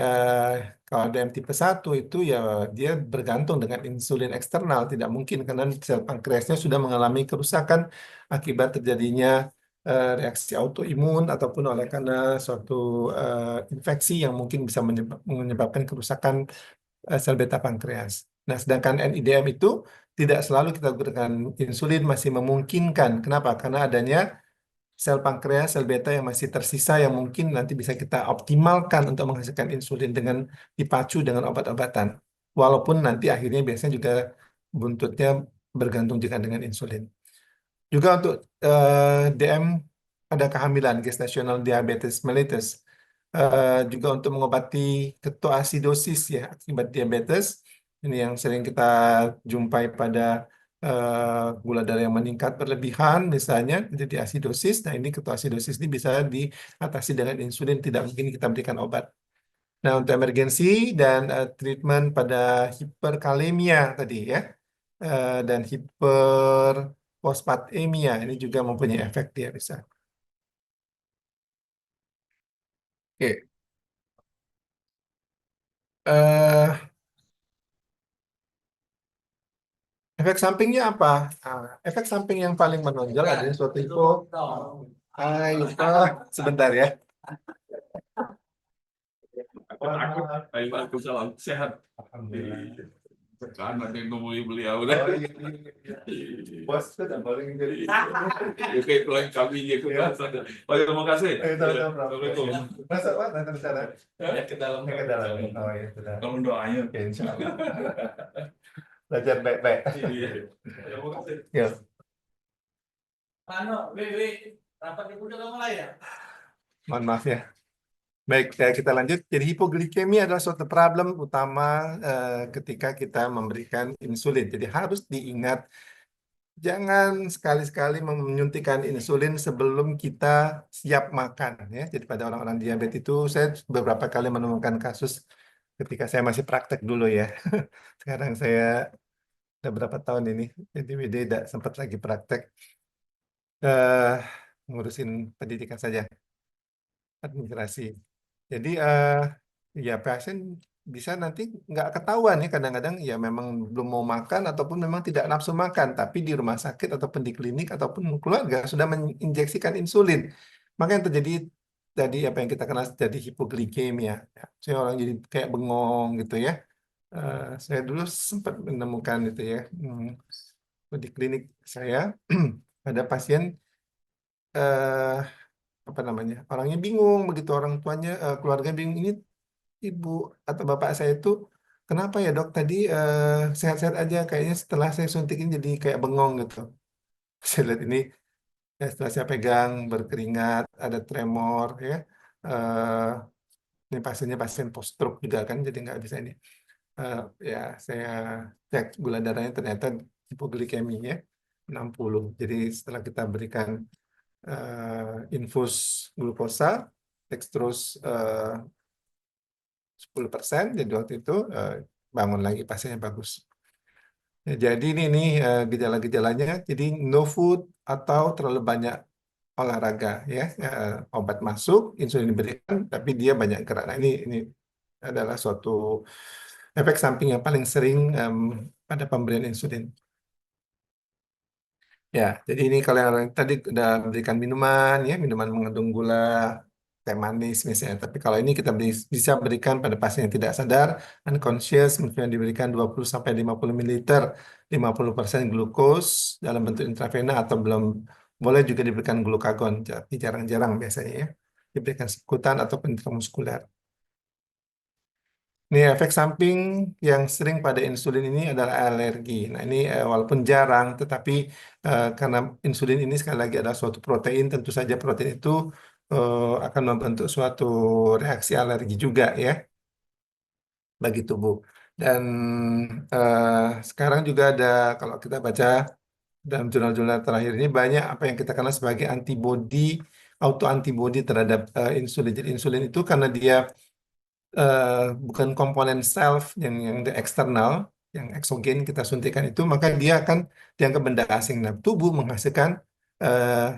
Speaker 1: kalau DM tipe 1 itu ya dia bergantung dengan insulin eksternal, tidak mungkin karena sel pankreasnya sudah mengalami kerusakan akibat terjadinya reaksi autoimun ataupun oleh karena suatu infeksi yang mungkin bisa menyebabkan kerusakan sel beta pankreas. Nah, sedangkan NIDM itu tidak selalu kita gunakan insulin, masih memungkinkan. Kenapa? Karena adanya sel pankreas, sel beta yang masih tersisa yang mungkin nanti bisa kita optimalkan untuk menghasilkan insulin dengan dipacu dengan obat-obatan. Walaupun nanti akhirnya biasanya juga buntutnya bergantung juga dengan insulin. Juga untuk DM ada kehamilan, gestational diabetes mellitus. Juga untuk mengobati ketoasidosis ya akibat diabetes. Ini yang sering kita jumpai pada gula darah yang meningkat berlebihan misalnya jadi asidosis. Nah, ini ketoasidosis ini bisa diatasi dengan insulin, tidak mungkin kita berikan obat. Nah, untuk emergensi dan treatment pada hiperkalemia tadi ya, dan hiperfosfatemia ini juga mempunyai efek dia bisa. Oke. eh Efek sampingnya apa? Efek samping yang paling menonjol adalah suatu itu. Lupa. Sebentar ya.
Speaker 3: Aku takut. Waalaikumsalam. Sehat.
Speaker 1: Alhamdulillah.
Speaker 3: Kan ada yang nemui beliau
Speaker 1: Oh
Speaker 3: udah.
Speaker 1: iya, iya, iya. Bos itu udah paling jadi.
Speaker 3: Ya kayak klien kami ya ke
Speaker 1: Iya.
Speaker 3: sana. Oh ya, terima kasih.
Speaker 1: Sama-sama.
Speaker 3: Assalamualaikum.
Speaker 1: Masa Pak nanti di sana?
Speaker 3: Ya ke dalam.
Speaker 1: Ya, ke dalam. Oh ya sudah.
Speaker 3: Tolong doanya.
Speaker 1: Oke, insya Allah. Belajar baik-baik.
Speaker 3: Iya. Terima kasih.
Speaker 1: Ya.
Speaker 2: Ano, Wewe, rapat ibu udah mulai ya?
Speaker 1: Mohon maaf ya. Baik, kita lanjut. Jadi hipoglikemia adalah suatu problem utama ketika kita memberikan insulin. Jadi harus diingat, jangan sekali-sekali menyuntikkan insulin sebelum kita siap makan. Ya. Jadi pada orang-orang diabetes itu saya beberapa kali menemukan kasus ketika saya masih praktek dulu ya. Sekarang saya udah berapa tahun ini, jadi WD tidak sempat lagi praktek. eh Ngurusin pendidikan saja, administrasi. Jadi ya pasien bisa nanti nggak ketahuan ya, kadang-kadang ya memang belum mau makan ataupun memang tidak nafsu makan, tapi di rumah sakit ataupun di klinik ataupun keluarga sudah menginjeksikan insulin. Maka yang terjadi tadi apa yang kita kenal jadi hipoglikemia. Ya. Saya orang jadi kayak bengong gitu ya. Saya dulu sempat menemukan itu ya, di klinik saya ada pasien eh, apa namanya, orangnya bingung begitu, orang tuanya keluarga bingung, ini ibu atau bapak saya itu kenapa ya dok tadi sehat-sehat aja, kayaknya setelah saya suntikin jadi kayak bengong gitu. Saya lihat ini ya, setelah saya pegang berkeringat, ada tremor ya. Eh, ini pasiennya pasien post stroke juga kan, jadi nggak bisa ini. Eh, ya saya cek gula darahnya ternyata hipoglikeminya 60. Jadi setelah kita berikan infus glukosa dextrose 10%, jadi waktu itu bangun lagi pasiennya bagus. Ya, jadi ini nih gejala-gejalanya, jadi no food atau terlalu banyak olahraga ya. Obat masuk, insulin diberikan, tapi dia banyak gerak. Nah, ini adalah suatu efek samping yang paling sering pada pemberian insulin. Ya, jadi ini kalau yang tadi udah berikan minuman, ya, minuman mengandung gula, teh manis misalnya. Tapi kalau ini kita bisa berikan pada pasien yang tidak sadar, unconscious, mungkin diberikan 20 sampai 50 ml, 50% glukos dalam bentuk intravena atau belum boleh juga diberikan glukagon, tapi jarang-jarang biasanya ya. Diberikan subkutan ataupun intramuskuler. Ini efek samping yang sering pada insulin ini adalah alergi. Nah, ini walaupun jarang, tetapi karena insulin ini sekali lagi adalah suatu protein, tentu saja protein itu akan membentuk suatu reaksi alergi juga ya bagi tubuh. Dan eh, sekarang juga ada, kalau kita baca dalam jurnal-jurnal terakhir ini, banyak apa yang kita kenal sebagai antibody, autoantibody terhadap insulin. Jadi insulin itu karena dia eh, bukan komponen self yang di eksternal, yang eksogen kita suntikan itu, maka dia akan dianggap benda asing. Nah, tubuh menghasilkan eh,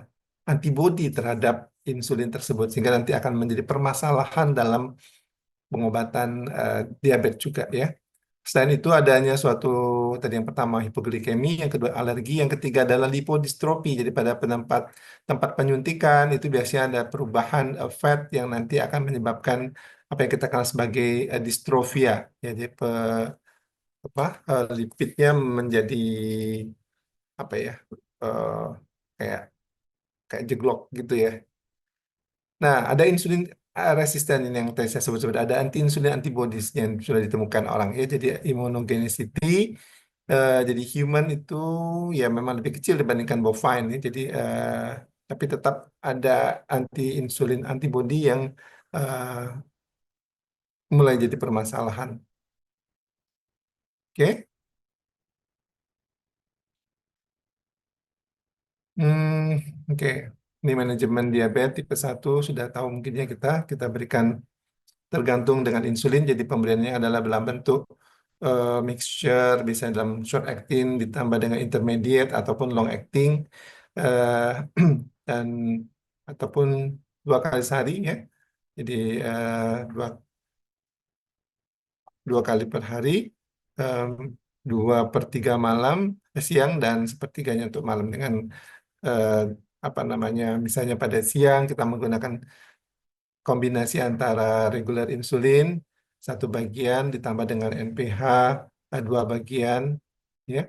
Speaker 1: antibodi terhadap insulin tersebut, sehingga nanti akan menjadi permasalahan dalam pengobatan diabetes juga ya. Selain itu adanya suatu tadi yang pertama hipoglikemi, yang kedua alergi, yang ketiga adalah lipodistrofi. Jadi pada tempat tempat penyuntikan itu biasanya ada perubahan fat yang nanti akan menyebabkan apa yang kita kenal sebagai distrofia. Ya, jadi lipidnya menjadi apa ya eh, kayak kayak jeglok gitu ya. Nah, ada insulin resisten ini yang tadi saya sebut-sebut. Ada anti-insulin antibodies yang sudah ditemukan orang ya. Jadi immunogenicity, jadi human itu ya memang lebih kecil dibandingkan bovine ya. Jadi tapi tetap ada anti-insulin antibody yang eh, mulai jadi permasalahan. Oke. Oke. Ini manajemen diabetes tipe 1 sudah tahu mungkin ya kita berikan tergantung dengan insulin. Jadi pemberiannya adalah dalam bentuk mixture, bisa dalam short acting ditambah dengan intermediate ataupun long acting, eh, dan ataupun 2 kali sehari ya. Jadi eh, dua, 2 kali per hari, em, 2/3 malam, siang, dan sepertiganya untuk malam dengan eh, apa namanya, misalnya pada siang kita menggunakan kombinasi antara regular insulin 1 bagian ditambah dengan NPH 2 bagian ya.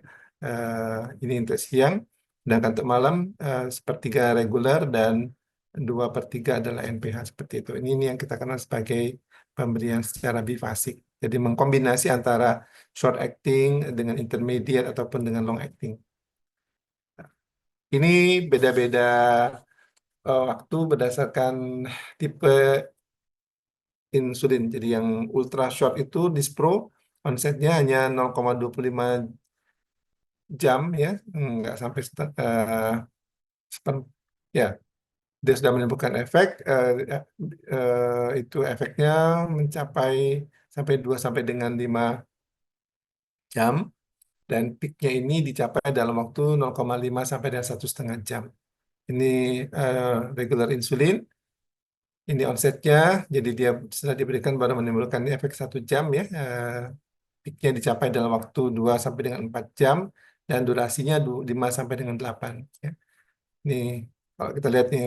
Speaker 1: Ini untuk siang, sedangkan untuk malam 1/3 regular dan 2/3 adalah NPH seperti itu. Ini yang kita kenal sebagai pemberian secara bifasik. Jadi mengkombinasi antara short acting dengan intermediate ataupun dengan long acting. Ini beda-beda waktu berdasarkan tipe insulin. Jadi yang ultra short itu Dispro onsetnya hanya 0,25 jam ya, nggak sampai ya. Dia sudah menimbulkan efek, itu efeknya mencapai sampai 2 sampai dengan 5 jam, dan peaknya ini dicapai dalam waktu 0,5 sampai dengan 1,5 jam. Ini regular insulin. Ini onsetnya, jadi dia setelah diberikan baru menimbulkan efek 1 jam ya. Peaknya dicapai dalam waktu 2 sampai dengan 4 jam dan durasinya 5 sampai dengan 8. Ya. Ini kalau kita lihat nih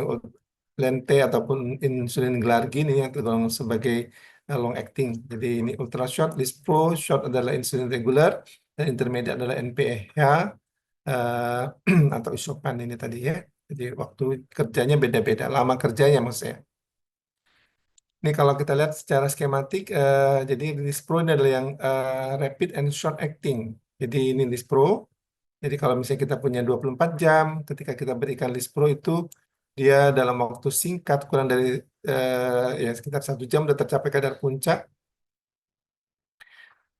Speaker 1: lente ataupun insulin glargin ini yang tergolong sebagai long acting. Jadi ini ultra short, lispro, short adalah insulin regular dan intermediate adalah NPH atau isopan ini tadi ya. Jadi waktu kerjanya beda-beda, lama kerjanya maksud saya. Ini kalau kita lihat secara skematik, jadi Lispro ini adalah yang rapid and short acting. Jadi ini Lispro. Jadi kalau misalnya kita punya 24 jam, ketika kita berikan Lispro itu, dia dalam waktu singkat, kurang dari ya sekitar 1 jam sudah tercapai kadar puncak.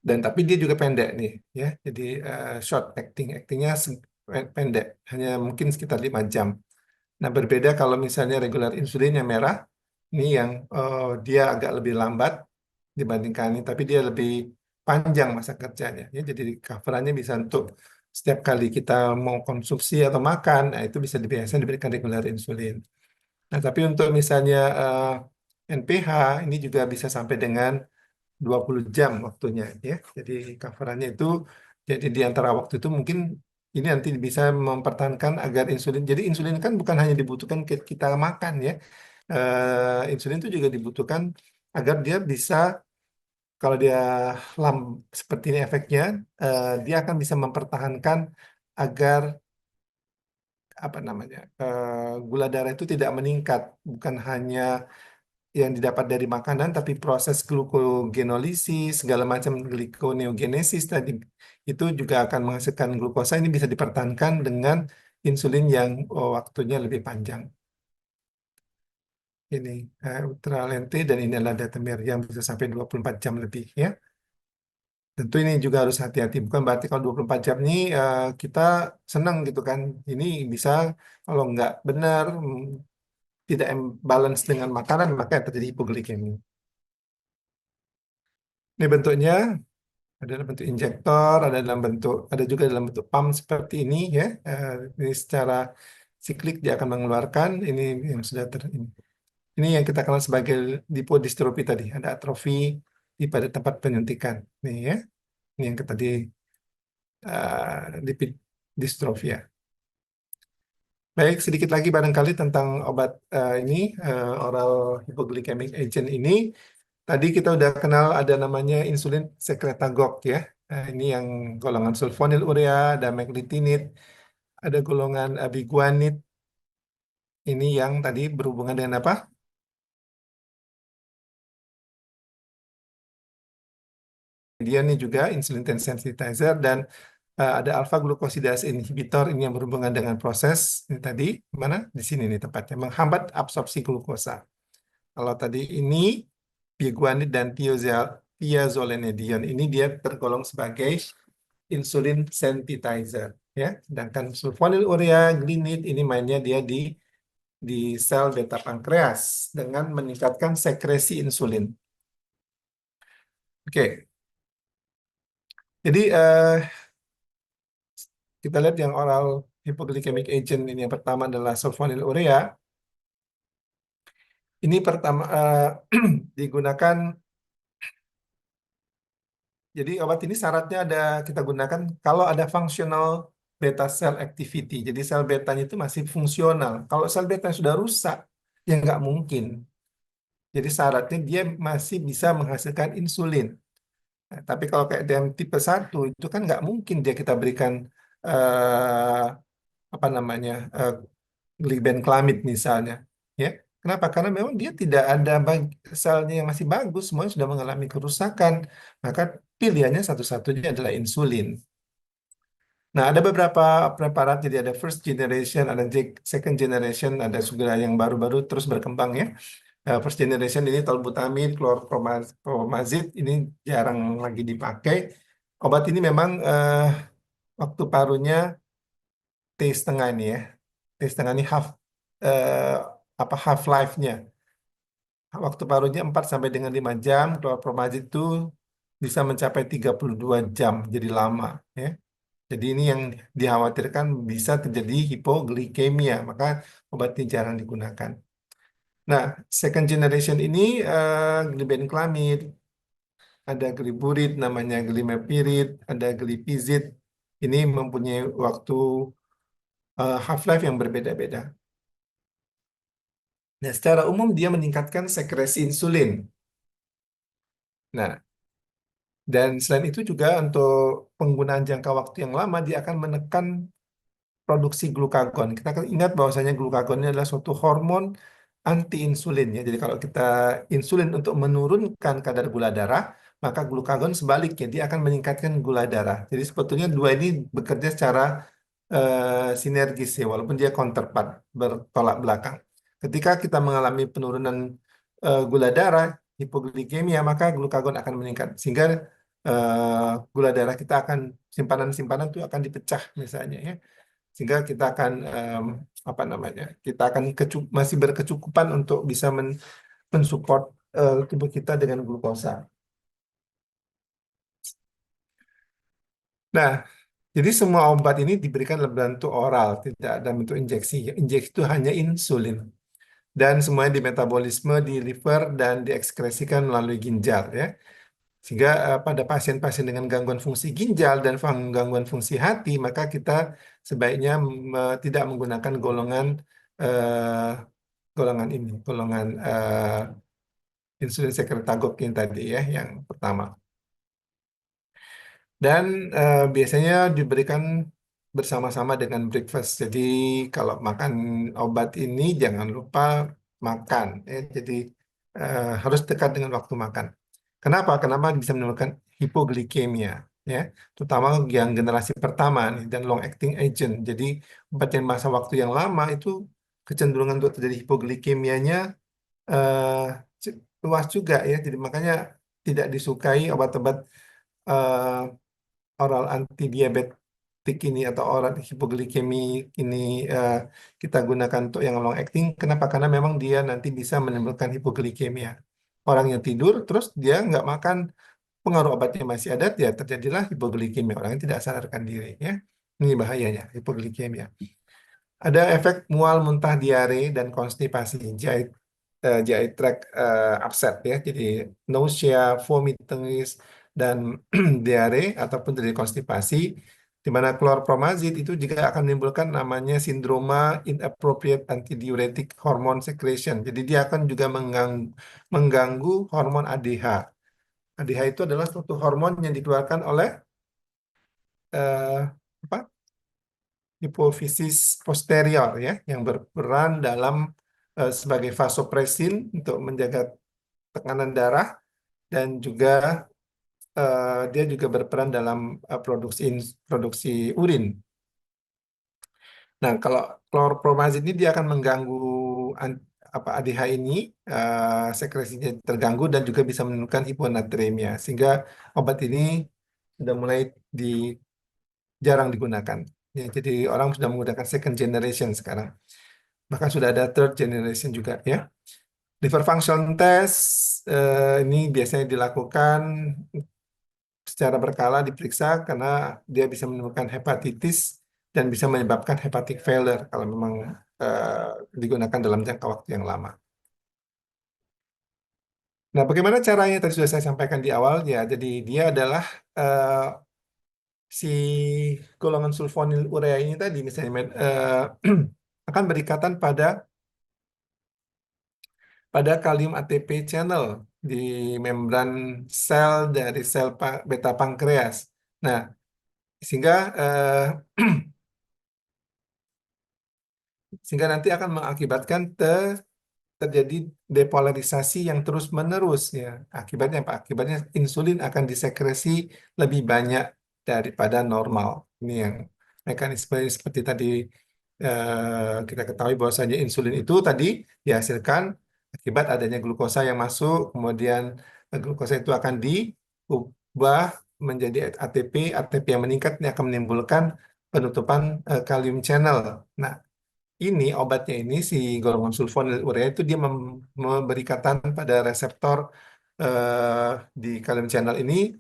Speaker 1: Dan tapi dia juga pendek nih, ya. Jadi short acting, actingnya pendek, hanya mungkin sekitar 5 jam. Nah, berbeda kalau misalnya regular insulin yang merah, ini yang dia agak lebih lambat dibandingkan ini, tapi dia lebih panjang masa kerjanya. Ya, jadi coverannya bisa untuk setiap kali kita mau konsumsi atau makan, nah itu bisa biasanya diberikan regular insulin. Nah, tapi untuk misalnya NPH, ini juga bisa sampai dengan 20 jam waktunya. Ya. Jadi coverannya itu, jadi di antara waktu itu mungkin ini nanti bisa mempertahankan agar insulin. Jadi insulin kan bukan hanya dibutuhkan kita makan ya. Insulin itu juga dibutuhkan agar dia bisa, kalau dia lam seperti ini efeknya, dia akan bisa mempertahankan agar apa namanya, gula darah itu tidak meningkat, bukan hanya yang didapat dari makanan, tapi proses glukogenolisis, segala macam glikoneogenesis tadi itu juga akan menghasilkan glukosa. Ini bisa dipertahankan dengan insulin yang waktunya lebih panjang. Ini ultralente, dan ini adalah datamir yang bisa sampai 24 jam lebih ya. Tentu ini juga harus hati-hati. Bukan berarti kalau 24 jam ini kita senang gitu kan. Ini bisa, kalau nggak benar, tidak balance dengan makanan, maka terjadi hipoglikemi. Ini bentuknya ada dalam bentuk injektor, ada juga dalam bentuk pump seperti ini ya. Ini secara siklik dia akan mengeluarkan ini yang sudah ini yang kita kenal sebagai lipodistrofi tadi. Ada atrofi pada tempat penyuntikan. Nih ya. Ini yang tadi lipid distrofi ya. Baik, sedikit lagi barangkali tentang obat ini oral hypoglycemic agent ini. Tadi kita udah kenal ada namanya insulin secretagogue ya. Ini yang golongan sulfonylurea, ada meglitinib, ada golongan biguanid. Ini yang tadi berhubungan dengan apa? Dia ini juga insulin sensitizer, dan ada alpha glucosidase inhibitor, ini yang berhubungan dengan proses ini tadi mana di sini nih tepatnya menghambat absorpsi glukosa. Kalau tadi ini biguanid dan thiazolinedione, ini dia tergolong sebagai insulin sensitizer ya. Sedangkan sulfonylurea glinid ini mainnya dia di sel beta pankreas dengan meningkatkan sekresi insulin. Oke. Jadi kita lihat yang oral hypoglycemic agent ini, yang pertama adalah sulfonylurea. Ini pertama digunakan. Jadi obat ini syaratnya kita gunakan kalau ada functional beta cell activity. Jadi sel betanya itu masih fungsional. Kalau sel beta sudah rusak, ya nggak mungkin. Jadi syaratnya dia masih bisa menghasilkan insulin. Nah, tapi kalau kayak DM tipe 1 itu kan nggak mungkin dia kita berikan eh, apa namanya glibenclamid misalnya. Ya, kenapa? Karena memang dia tidak ada selnya yang masih bagus, semuanya sudah mengalami kerusakan. Maka pilihannya satu-satunya adalah insulin. Nah, ada beberapa preparat, jadi ada first generation, ada second generation, ada juga yang baru-baru terus berkembang ya. First generation ini tolbutamide, chlorpromazid, ini jarang lagi dipakai. Obat ini memang waktu parunya T setengah ini ya. T setengah ini eh, half life-nya. Waktu parunya 4 sampai dengan 5 jam, chlorpromazid itu bisa mencapai 32 jam, jadi lama ya. Jadi ini yang dikhawatirkan bisa terjadi hipoglikemia, maka obat ini jarang digunakan. Nah, second generation ini glibenclamid, ada gliburid namanya glimepirid, ada glipizid. Ini mempunyai waktu half-life yang berbeda-beda. Nah, secara umum dia meningkatkan sekresi insulin. Nah, dan selain itu juga untuk penggunaan jangka waktu yang lama, dia akan menekan produksi glukagon. Kita akan ingat bahwasanya glukagon ini adalah suatu hormon anti insulin ya. Jadi kalau kita insulin untuk menurunkan kadar gula darah, maka glukagon sebaliknya dia akan meningkatkan gula darah. Jadi sebetulnya dua ini bekerja secara sinergis ya, walaupun dia counterpart, bertolak belakang. Ketika kita mengalami penurunan gula darah, hipoglikemia, maka glukagon akan meningkat, sehingga gula darah kita akan, simpanan-simpanan itu akan dipecah misalnya ya, sehingga kita akan apa namanya, kita akan masih berkecukupan untuk bisa mensupport tubuh kita dengan glukosa. Nah, jadi semua obat ini diberikan dalam bentuk oral, tidak ada bentuk injeksi. Injeksi itu hanya insulin. Dan semuanya di metabolisme, di liver, dan diekskresikan melalui ginjal ya. Sehingga pada pasien-pasien dengan gangguan fungsi ginjal dan gangguan fungsi hati, maka kita sebaiknya tidak menggunakan eh, golongan insulin sekretagogue yang tadi ya, yang pertama. Dan biasanya diberikan bersama-sama dengan breakfast. Jadi kalau makan obat ini jangan lupa makan. Ya. Jadi harus dekat dengan waktu makan. Kenapa? Kenapa bisa menimbulkan hipoglikemia, ya, terutama yang generasi pertama nih, dan long acting agent. Jadi obat yang masa waktu yang lama itu kecenderungan untuk terjadi hipoglikemianya eh, luas juga ya. Jadi makanya tidak disukai obat-obat eh, oral anti diabetik ini atau oral hipoglikemi ini eh, kita gunakan untuk yang long acting. Kenapa? Karena memang dia nanti bisa menimbulkan hipoglikemia. Orang yang tidur terus dia nggak makan, pengaruh obatnya masih ada, ya terjadilah hipoglikemia. Orang yang tidak sadarkan diri ya. Ini bahayanya hipoglikemia. Ada efek mual, muntah, diare, dan konstipasi, GI tract upset ya. Jadi nausea, vomiting, dan diare ataupun dari konstipasi, di mana klorpromazid itu juga akan menimbulkan namanya sindroma inappropriate antidiuretic hormone secretion. Jadi dia akan juga mengganggu hormon ADH. ADH itu adalah suatu hormon yang dikeluarkan oleh apa? Hipofisis posterior ya, yang berperan dalam sebagai vasopresin untuk menjaga tekanan darah, dan juga dia juga berperan dalam produksi urin. Nah, kalau klorpromazin ini dia akan mengganggu ADH ini, sekresinya terganggu dan juga bisa menimbulkan hiponatremia, sehingga obat ini sudah mulai jarang digunakan. Ya, jadi orang sudah menggunakan second generation sekarang. Bahkan sudah ada third generation juga ya. Liver function test ini biasanya dilakukan secara berkala, diperiksa karena dia bisa menimbulkan hepatitis dan bisa menyebabkan hepatic failure kalau memang digunakan dalam jangka waktu yang lama. Nah, bagaimana caranya tadi sudah saya sampaikan di awal ya. Jadi dia adalah si golongan sulfonil urea ini tadi misalnya akan berikatan pada kalium ATP channel di membran sel dari sel beta pankreas. Nah, sehingga sehingga nanti akan mengakibatkan terjadi depolarisasi yang terus-menerus ya. Akibatnya apa? Akibatnya insulin akan disekresi lebih banyak daripada normal. Ini yang mekanisme seperti tadi kita ketahui bahwasanya insulin itu tadi dihasilkan akibat adanya glukosa yang masuk, kemudian glukosa itu akan diubah menjadi ATP, ATP yang meningkat ini akan menimbulkan penutupan kalium channel. Nah, ini obatnya ini si golongan sulfonil urea itu dia memberi ikatan pada reseptor eh, di kalium channel ini,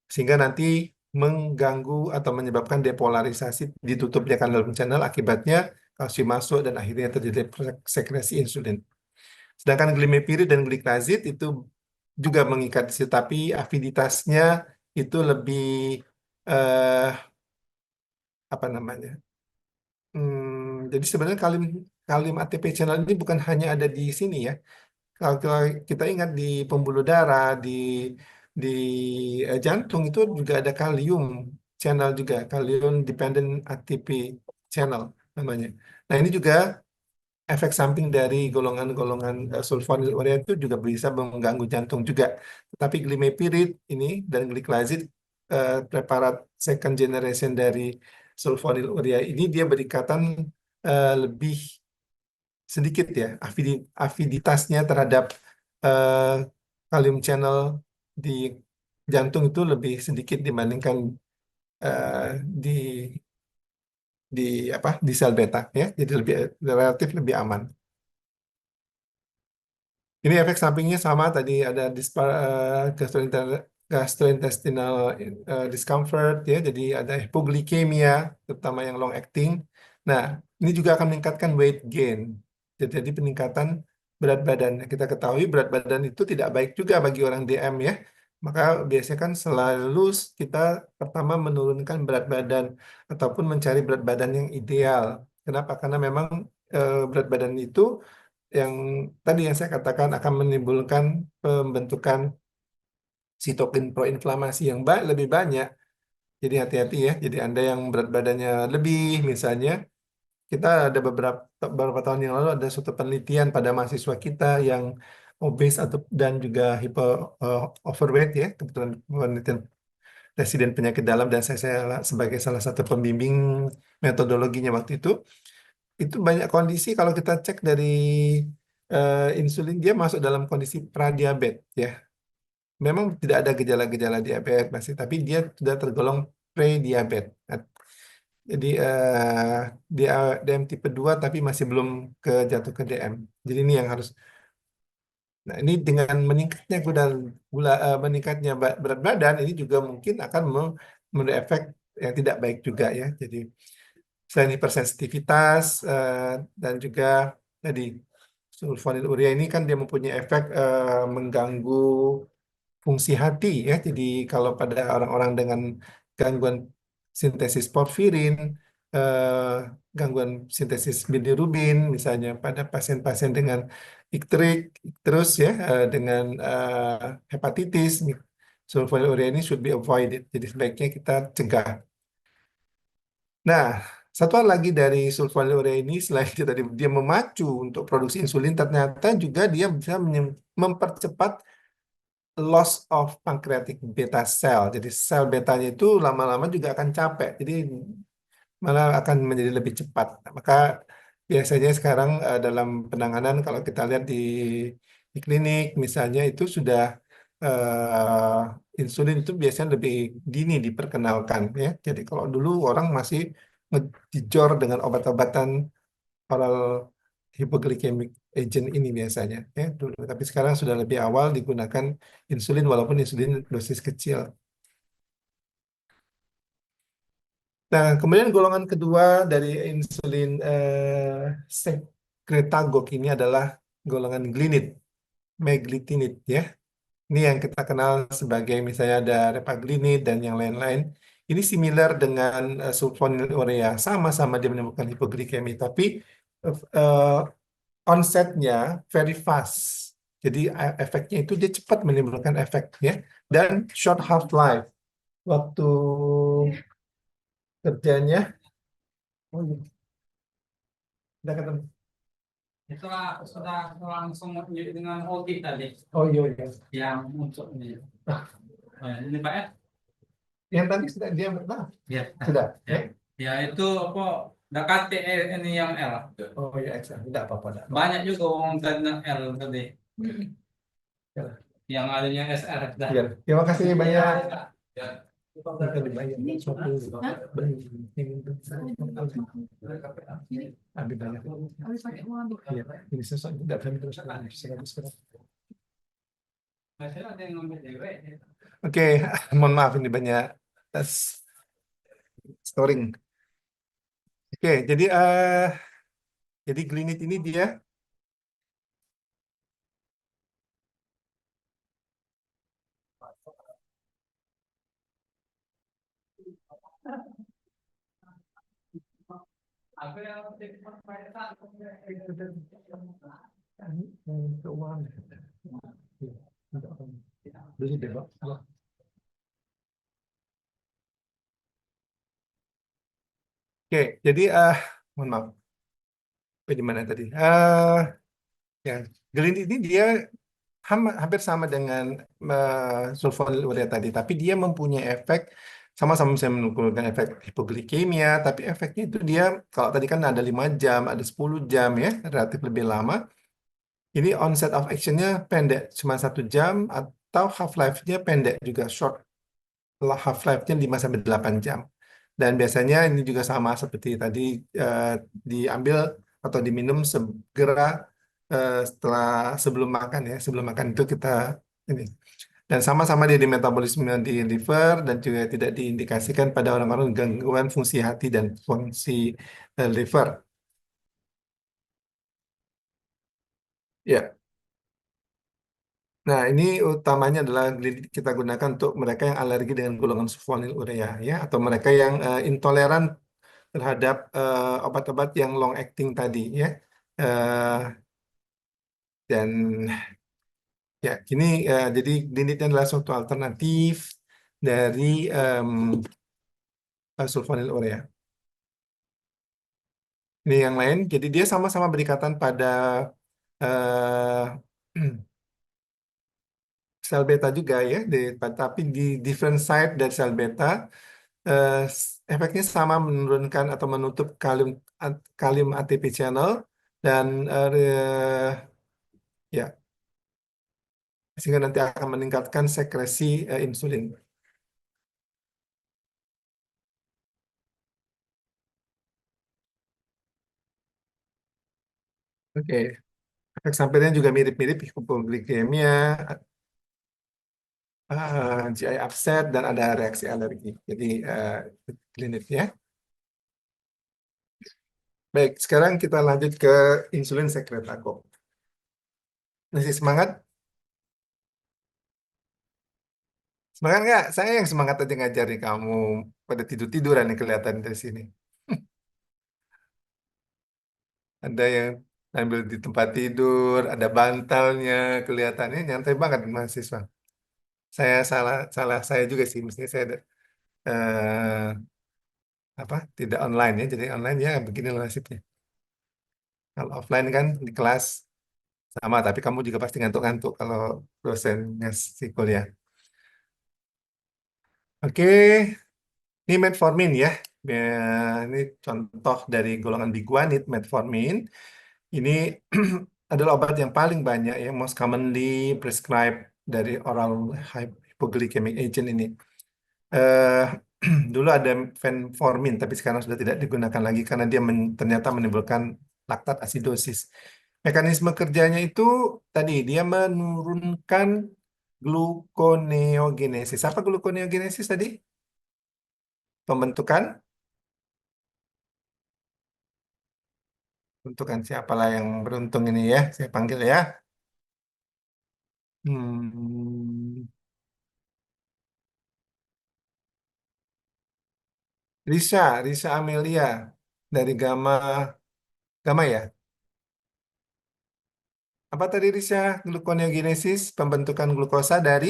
Speaker 1: sehingga nanti mengganggu atau menyebabkan depolarisasi ditutupnya kalium channel, akibatnya kalsium masuk dan akhirnya terjadi sekresi insulin. Sedangkan glimepiride dan gliclazid itu juga mengikat di situ, tapi afiditasnya itu lebih eh, apa namanya? Jadi sebenarnya kalium kalium ATP channel ini bukan hanya ada di sini ya. Kalau kita ingat di pembuluh darah, di jantung itu juga ada kalium channel juga, kalium dependent ATP channel namanya. Nah, ini juga efek samping dari golongan-golongan sulfonil urea itu juga bisa mengganggu jantung juga. Tetapi glimepiride ini dan gliclazid, preparat second generation dari sulfonil urea ini, dia berikatan lebih sedikit ya, afiditasnya terhadap eh, kalium channel di jantung itu lebih sedikit dibandingkan eh, di di di sel beta ya, jadi lebih relatif lebih aman. Ini efek sampingnya sama tadi, ada gastrointestinal discomfort ya, jadi ada hipoglikemia terutama yang long acting. Nah, ini juga akan meningkatkan weight gain. Jadi peningkatan berat badan. Kita ketahui berat badan itu tidak baik juga bagi orang DM ya. Maka biasanya kan selalu kita pertama menurunkan berat badan ataupun mencari berat badan yang ideal. Kenapa? Karena memang berat badan itu yang tadi yang saya katakan akan menimbulkan pembentukan sitokin proinflamasi yang lebih banyak. Jadi hati-hati ya. Jadi Anda yang berat badannya lebih misalnya, kita ada beberapa tahun yang lalu ada suatu penelitian pada mahasiswa kita yang obes atau dan juga overweight ya, kebetulan penelitian residen penyakit dalam dan saya sebagai salah satu pembimbing metodologinya waktu itu banyak kondisi kalau kita cek dari insulin dia masuk dalam kondisi pradiabetes ya. Memang tidak ada gejala-gejala diabetes masih, tapi dia sudah tergolong pre-diabetes. Jadi dia DM tipe 2 tapi masih belum jatuh ke DM. Jadi ini yang harus. Nah, ini dengan meningkatnya meningkatnya berat badan ini juga mungkin akan memberi efek yang tidak baik juga ya. Jadi selain hipersensitivitas dan juga tadi sulfonylurea ini kan dia mempunyai efek mengganggu fungsi hati ya. Jadi kalau pada orang-orang dengan gangguan sintesis porfirin, eh, gangguan sintesis bilirubin, misalnya pada pasien-pasien dengan terus ya dengan hepatitis, sulfonylurea ini should be avoided. Jadi sebaiknya kita cegah. Nah, satu hal lagi dari sulfonylurea ini selain itu tadi dia memacu untuk produksi insulin, ternyata juga dia bisa mempercepat loss of pancreatic beta cell. Jadi sel betanya itu lama-lama juga akan capek. Jadi malah akan menjadi lebih cepat. Maka biasanya sekarang dalam penanganan kalau kita lihat di klinik misalnya itu sudah insulin itu biasanya lebih dini diperkenalkan ya. Jadi kalau dulu orang masih ngejor dengan obat-obatan oral hypoglycemic agent ini biasanya ya dulu. Tapi sekarang sudah lebih awal digunakan insulin walaupun insulin dosis kecil. Nah, kemudian golongan kedua dari insulin secretagogue ini adalah golongan glinit, meglitinid ya. Ini yang kita kenal sebagai misalnya ada repaglinid dan yang lain-lain. Ini similar dengan sulfonylurea, sama-sama dia menimbulkan hipoglikemi, tapi eh, onsetnya very fast. Jadi efeknya itu dia cepat menimbulkan efek ya dan short half life. Waktu kerjanya, oh iya, udah ketemu.
Speaker 2: Sudah langsung dengan Ogi tadi
Speaker 1: Oh iya, iya.
Speaker 2: yang untuk ini. Ini Pak ya?
Speaker 1: Yang tadi sudah dia nah,
Speaker 2: Ya.
Speaker 1: sudah.
Speaker 2: Ya. Ya itu apa? Dekati ini yang L.
Speaker 1: Oh iya, tidak apa-apa. Tidak apa-apa.
Speaker 2: Banyak juga orang tanya L tadi.
Speaker 1: Ya.
Speaker 2: Yang adanya SR.
Speaker 1: Iya. Terima kasih banyak.
Speaker 2: Ya.
Speaker 1: Kita dibayar suatu ambil banyak. Iya, ini sesuatu tidak kami terus
Speaker 2: Masih ada yang ngambil cewek.
Speaker 1: Oke, mohon maaf ini banyak storing. Oke, jadi Glinit ini dia
Speaker 2: Aku yang
Speaker 1: keuangan. Beli deh, Pak. Oke, jadi mohon maaf. Sampai di mana tadi? Ya, Glinit ini dia hampir sama dengan sulfonylurea tadi, tapi dia mempunyai efek sama-sama bisa menimbulkan efek hipoglikemia, tapi efeknya itu dia kalau tadi kan ada 5 jam, ada 10 jam ya, relatif lebih lama. Ini onset of action-nya pendek, cuma 1 jam atau half life-nya pendek juga short, half life-nya 5 sampai 8 jam. Dan biasanya ini juga sama seperti tadi diambil atau diminum segera setelah sebelum makan ya. Sebelum makan itu kita ini. Dan sama-sama dia di metabolisme di liver dan juga tidak diindikasikan pada orang-orang gangguan fungsi hati dan fungsi liver. Ya. Nah, ini utamanya adalah kita gunakan untuk mereka yang alergi dengan golongan sulfonylurea ya, atau mereka yang intoleran terhadap obat-obat yang long acting tadi ya. Eh, dan ya, ini jadi linitnya adalah suatu alternatif dari sulfonylurea. Ini yang lain, jadi dia sama-sama berikatan pada eh, sel beta juga ya, tapi di different site dari sel beta, efeknya sama menurunkan atau menutup kalium ATP channel dan ya sehingga nanti akan meningkatkan sekresi insulin. Oke, efek sampingnya juga mirip-mirip hipoglikemia, GI upset dan ada reaksi alergi. Jadi klinis ya. Baik, sekarang kita lanjut ke insulin sekretago. Masih semangat? Semangat nggak? Saya yang semangat aja ngajarin kamu pada tidur-tiduran nih kelihatan dari sini. Ada yang ambil di tempat tidur, ada bantalnya, kelihatannya nyantai banget mahasiswa. Saya salah salah saya juga sih, mestinya saya eh, apa tidak online ya, jadi online ya begini nasibnya. Kalau offline kan di kelas sama, tapi kamu juga pasti ngantuk-ngantuk kalau dosennya si kuliah. Oke, ini metformin ya. Ini contoh dari golongan biguanid, metformin. Ini adalah obat yang paling banyak yang most commonly prescribed dari oral hypoglycemic agent ini. Eh, dulu ada fenformin, tapi sekarang sudah tidak digunakan lagi karena dia ternyata menimbulkan laktat asidosis. Mekanisme kerjanya itu tadi dia menurunkan gluconeogenesis. Apa gluconeogenesis tadi? Pembentukan, pembentukan siapalah yang beruntung ini ya, saya panggil ya. Hmm, Risa Amelia dari Gamma ya. Apa tadi Risa? Gluconeogenesis, pembentukan glukosa dari,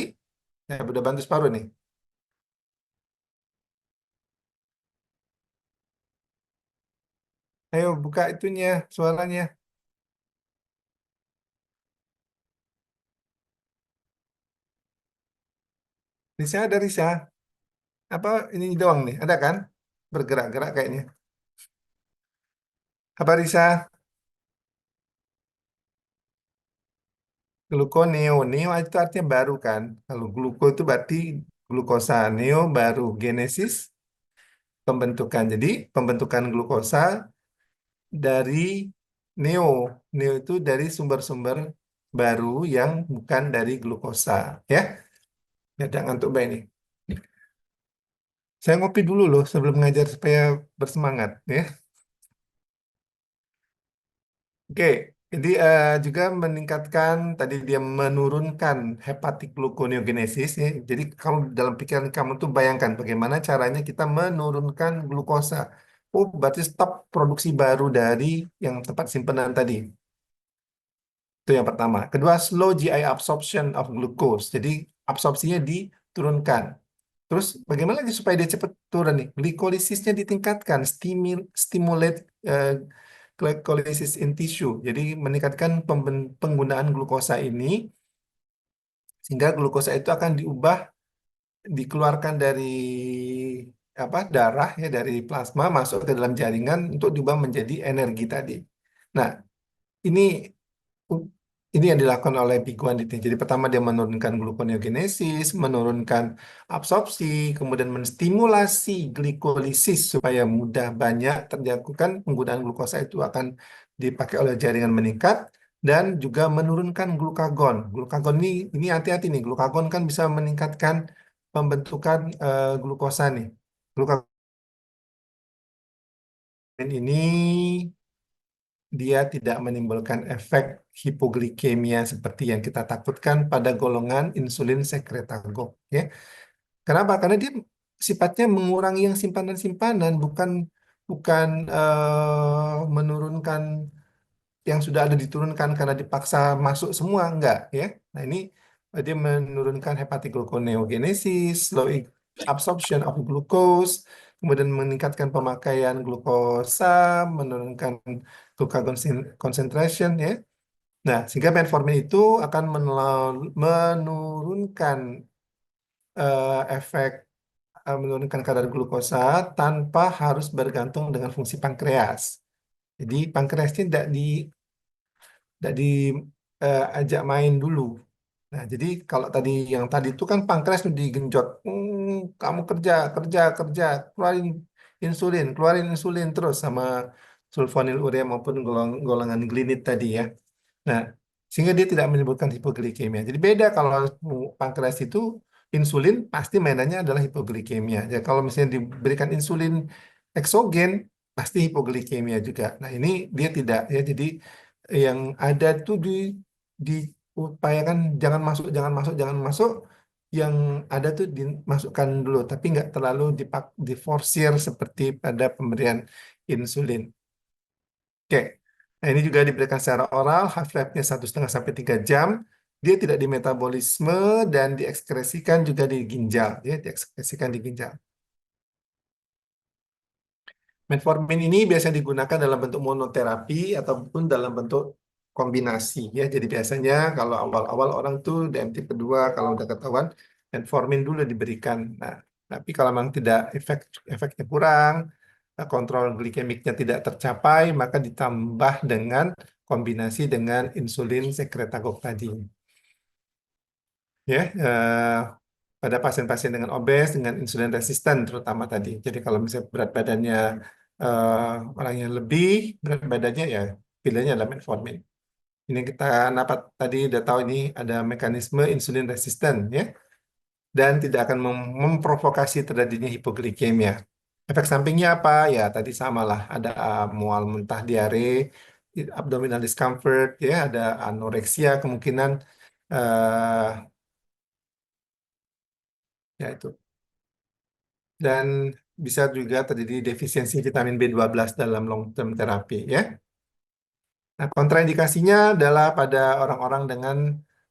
Speaker 1: ya udah bantu separuh nih. Ayo buka itunya, suaranya. Risa ada Risa. Apa ini doang nih? Ada kan? Bergerak-gerak kayaknya. Apa Risa? Gluconeo. Neo itu artinya baru kan? Kalau gluko itu berarti glukosa. Neo baru. Genesis pembentukan. Jadi pembentukan glukosa dari neo. Neo itu dari sumber-sumber baru yang bukan dari glukosa. Ya, ya jangan ngantuk Mbak ini. Saya ngopi dulu loh sebelum ngajar supaya bersemangat ya. Oke, jadi juga meningkatkan tadi dia menurunkan hepatic gluconeogenesis ya. Jadi kamu dalam pikiran kamu tuh bayangkan bagaimana caranya kita menurunkan glukosa. Oh, berarti stop produksi baru dari yang tempat simpanan tadi. Itu yang pertama. Kedua, slow GI absorption of glucose. Jadi absorpsinya diturunkan. Terus bagaimana lagi supaya dia cepat turun nih? Glikolisisnya ditingkatkan, stimulate glycolysis in tissue. Jadi meningkatkan penggunaan glukosa ini sehingga glukosa itu akan dikeluarkan dari darah ya dari plasma masuk ke dalam jaringan untuk diubah menjadi energi tadi. Nah, ini ini yang dilakukan oleh biguanidin. Jadi pertama dia menurunkan gluconeogenesis, menurunkan absorpsi, kemudian menstimulasi glikolisis supaya mudah banyak terjadikan penggunaan glukosa itu akan dipakai oleh jaringan meningkat dan juga menurunkan glukagon. Glukagon ini hati-hati nih, glukagon kan bisa meningkatkan pembentukan glukosa nih. Glukagon ini dia tidak menimbulkan efek hipoglikemia seperti yang kita takutkan pada golongan insulin sekretagok ya. Kenapa? Karena dia sifatnya mengurangi yang simpanan-simpanan, bukan bukan menurunkan yang sudah ada diturunkan karena dipaksa masuk semua, enggak ya. Nah, ini dia menurunkan hepatic gluconeogenesis, slow absorption of glucose, kemudian meningkatkan pemakaian glukosa, menurunkan glucagon concentration ya. Nah, sehingga metformin itu akan menurunkan efek menurunkan kadar glukosa tanpa harus bergantung dengan fungsi pankreas. Jadi pankreasnya tidak diajak main dulu. Nah, jadi kalau yang tadi itu kan pankreas tuh digenjot, kamu kerja, kerja, kerja, keluarin insulin terus sama sulfonylurea maupun golongan glilit tadi ya. Nah, sehingga dia tidak menimbulkan hipoglikemia. Jadi beda kalau pankreas itu insulin pasti mainannya adalah hipoglikemia. Ya, kalau misalnya diberikan insulin eksogen pasti hipoglikemia juga. Nah, ini dia tidak ya. Jadi yang ada tuh diupayakan jangan masuk, jangan masuk, jangan masuk. Yang ada tuh dimasukkan dulu, tapi nggak terlalu diforsir seperti pada pemberian insulin. Oke, nah ini juga diberikan secara oral, half-life-nya 1,5 sampai 3 jam. Dia tidak dimetabolisme dan diekskresikan juga di ginjal, ya, diekskresikan di ginjal. Metformin ini biasanya digunakan dalam bentuk monoterapi ataupun dalam bentuk kombinasi, ya. Jadi biasanya kalau awal-awal orang tuh DMT kedua kalau udah ketahuan metformin dulu diberikan. Nah, tapi kalau memang tidak efeknya kurang, kontrol glikemiknya tidak tercapai, maka ditambah dengan kombinasi dengan insulin sekretagok tadi. Ya, pada pasien-pasien dengan obes, dengan insulin resisten terutama tadi. Jadi kalau misalnya berat badannya orang yang lebih, berat badannya ya pilihannya adalah metformin. Ini kita dapat tadi udah tahu ini ada mekanisme insulin resisten ya, dan tidak akan memprovokasi terjadinya hipoglikemia. Efek sampingnya apa? Ya tadi samalah, ada mual, muntah, diare, abdominal discomfort, ya ada anoreksia kemungkinan, eh ya itu. Dan bisa juga terjadi defisiensi vitamin B12 dalam long term terapi ya. Nah, kontraindikasinya adalah pada orang-orang dengan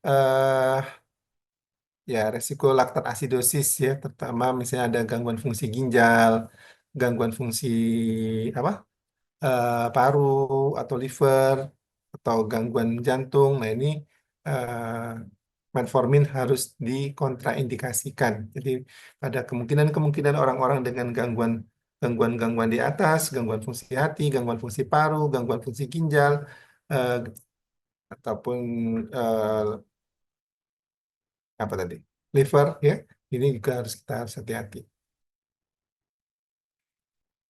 Speaker 1: eh ya resiko laktat asidosis ya, terutama misalnya ada gangguan fungsi ginjal, gangguan fungsi apa? Paru atau liver atau gangguan jantung. Nah, ini metformin harus dikontraindikasikan. Jadi pada kemungkinan-kemungkinan orang-orang dengan gangguan-gangguan di atas, gangguan fungsi hati, gangguan fungsi paru, gangguan fungsi ginjal, eh, ataupun eh, apa tadi, liver, ya, ini juga harus hati-hati.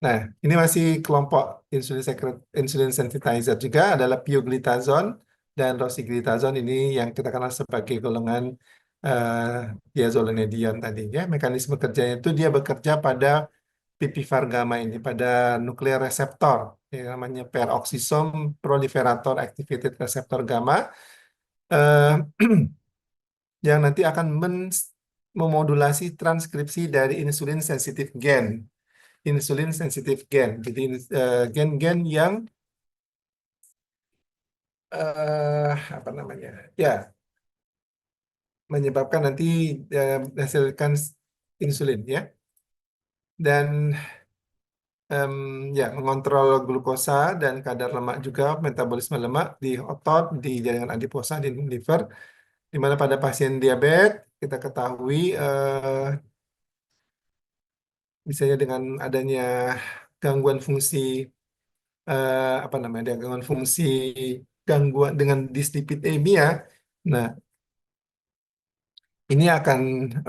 Speaker 1: Nah, ini masih kelompok insulin sensitizer juga adalah pioglitazone dan rosiglitazone, ini yang kita kenal sebagai golongan eh, diazolinedion tadi ya. Mekanisme kerjanya itu dia bekerja pada PPVAR gamma ini, pada nuklear reseptor yang namanya peroxisome proliferator activated receptor gamma, eh, yang nanti akan memodulasi transkripsi dari insulin sensitif gen. Insulin sensitif gen. Jadi gen-gen yang apa namanya? Ya, menyebabkan nanti menghasilkan insulin ya. Dan em, ya mengontrol glukosa dan kadar lemak juga, metabolisme lemak di otot, di jaringan adiposa, di liver. Di mana pada pasien diabetes kita ketahui misalnya dengan adanya gangguan fungsi apa namanya, gangguan fungsi, gangguan dengan dislipidemia. Nah, ini akan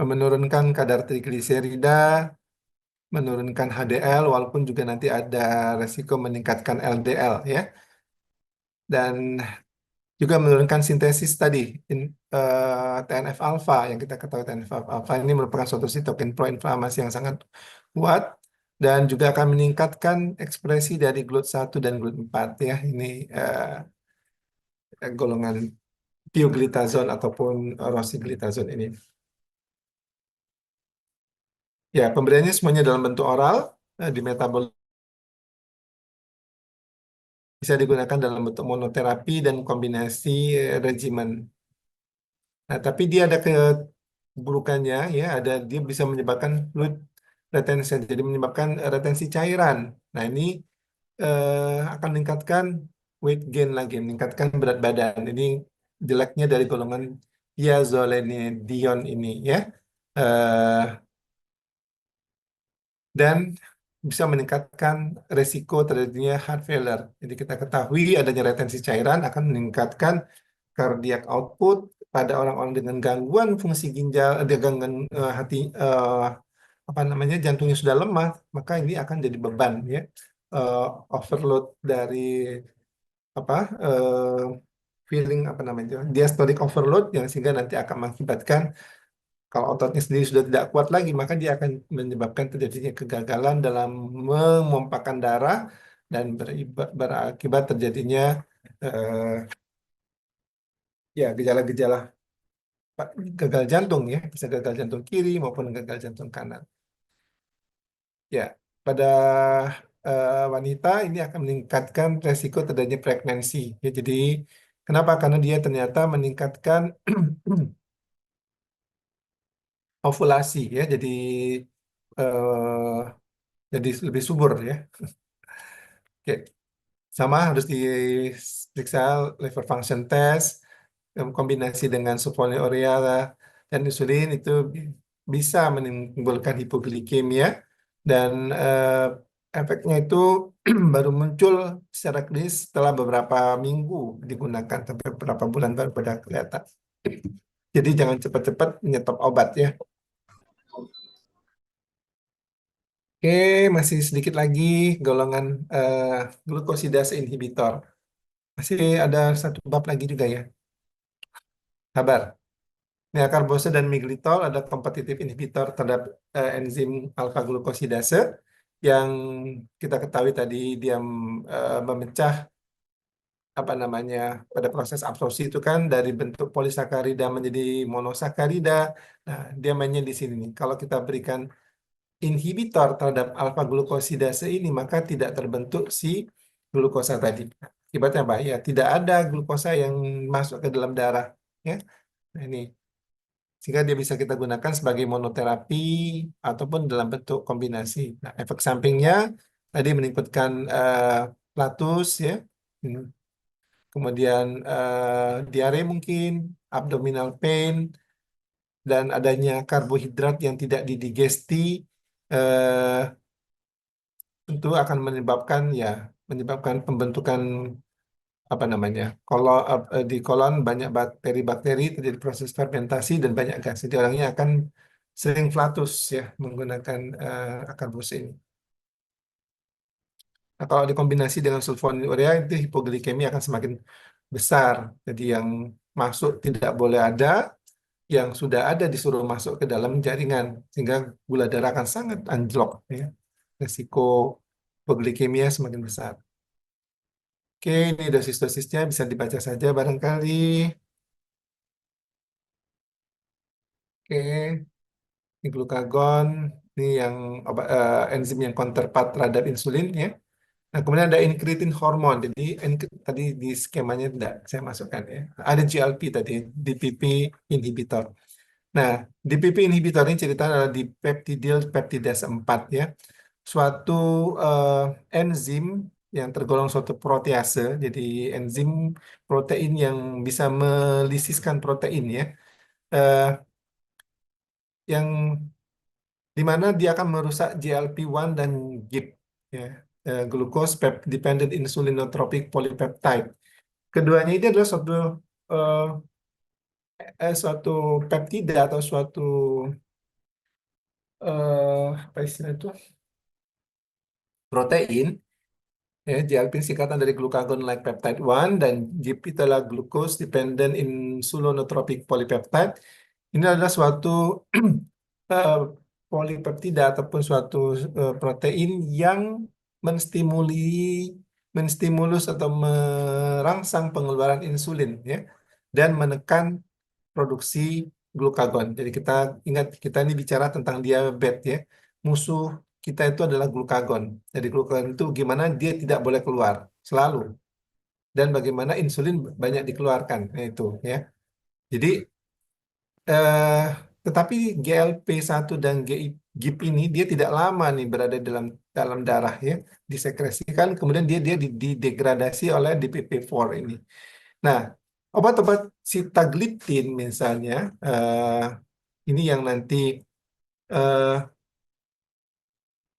Speaker 1: menurunkan kadar trigliserida, menurunkan HDL, walaupun juga nanti ada resiko meningkatkan LDL ya, dan juga menurunkan sintesis tadi TNF alfa. Yang kita ketahui TNF alfa ini merupakan suatu sitokin proinflamasi yang sangat kuat dan juga akan meningkatkan ekspresi dari GLUT1 dan GLUT4 ya. Ini golongan pioglitazone ataupun rosiglitazone ini. Ya, pemberiannya semuanya dalam bentuk oral, di metabol bisa digunakan dalam bentuk monoterapi dan kombinasi regimen. Nah, tapi dia ada keburukannya, ya, dia bisa menyebabkan fluid retention, jadi menyebabkan retensi cairan. Nah, ini akan meningkatkan weight gain lagi, meningkatkan berat badan. Ini jeleknya dari golongan diazolenidion ini, ya. Eh, dan bisa meningkatkan resiko terjadinya heart failure. Jadi kita ketahui adanya retensi cairan akan meningkatkan cardiac output pada orang-orang dengan gangguan fungsi ginjal, ada gangguan hati, apa namanya, jantungnya sudah lemah, maka ini akan jadi beban, ya. Eh, Overload dari apa feeling apa namanya, diastolic overload, yang sehingga nanti akan mengakibatkan kalau ototnya sendiri sudah tidak kuat lagi, maka dia akan menyebabkan terjadinya kegagalan dalam memompahkan darah dan berakibat terjadinya eh, ya gejala-gejala gagal jantung, ya, bisa gagal jantung kiri maupun gagal jantung kanan. Ya, pada wanita ini akan meningkatkan resiko terjadinya pregnancy. Ya, jadi kenapa? Karena dia ternyata meningkatkan ovulasi, ya, eh, jadi lebih subur, ya. Oke. Sama harus diperiksa liver function test, kombinasi dengan sulfonylurea dan insulin itu bisa menimbulkan hipoglikemia, dan efeknya itu baru muncul secara klinis setelah beberapa minggu digunakan, sampai beberapa bulan baru pada kelihatan. Jadi jangan cepat-cepat menyetop obat, ya. Oke, masih sedikit lagi golongan eh, glukosidase inhibitor. Masih ada satu bab lagi juga, ya. Sabar. Nah, karbose dan miglitol ada kompetitif inhibitor terhadap enzim alfa glukosidase yang kita ketahui tadi dia memecah apa namanya pada proses absorpsi itu kan dari bentuk polisakarida menjadi monosakarida. Nah, dia mainnya di sini nih. Kalau kita berikan inhibitor terhadap alfa glukosidase ini, maka tidak terbentuk si glukosa tadi. Akibatnya apa? Ya, tidak ada glukosa yang masuk ke dalam darah, ya. Nah, ini sehingga dia bisa kita gunakan sebagai monoterapi ataupun dalam bentuk kombinasi. Nah, efek sampingnya tadi meningkatkan flatus, ya. Hmm. Kemudian diare mungkin, abdominal pain, dan adanya karbohidrat yang tidak didigesti eh, tentu akan menyebabkan pembentukan apa namanya, di kolon banyak bakteri-bakteri, terjadi proses fermentasi dan banyak gas. Jadi orangnya akan sering flatus, ya, menggunakan akar bus ini. Nah, kalau dikombinasi dengan sulfonylurea itu hipoglikemi akan semakin besar. Jadi yang masuk tidak boleh ada, yang sudah ada disuruh masuk ke dalam jaringan, sehingga gula darah akan sangat anjlok, ya. Risiko hipoglikemia semakin besar. Oke, ini dosis-dosisnya bisa dibaca saja barangkali. Oke. Ini glukagon, ini yang enzim yang counterpart terhadap insulin, ya. Nah, kemudian ada incretin hormon. Jadi tadi di skemanya tidak saya masukkan, ya. Ada GLP tadi, DPP inhibitor. Nah, DPP inhibitor ini ceritanya adalah di peptidyl peptidase 4, ya. Suatu enzim yang tergolong suatu protease, jadi enzim protein yang bisa melisiskan protein, ya. Eh, yang di mana dia akan merusak GLP-1 dan GIP, ya, glucose dependent insulinotropic polypeptide. Keduanya ini adalah eh, suatu peptida atau suatu apa istilah itu, protein, ya. GLP singkatan dari glucagon like peptide 1 dan GIP itu adalah glucose dependent insulinotropic polypeptide. Ini adalah suatu eh, polipeptida ataupun suatu protein yang menstimuli menstimulus atau merangsang pengeluaran insulin ya dan menekan produksi glukagon. Jadi kita ingat kita ini bicara tentang diabetes ya. Musuh kita itu adalah glukagon. Jadi glukagon itu gimana dia tidak boleh keluar selalu dan bagaimana insulin banyak dikeluarkan. Nah, itu ya. Jadi eh, tetapi GLP-1 dan GIP ini dia tidak lama nih berada dalam dalam darah ya, disekresikan kemudian dia didegradasi oleh DPP-4 ini. Nah, obat-obat sitagliptin misalnya ini yang nanti eh,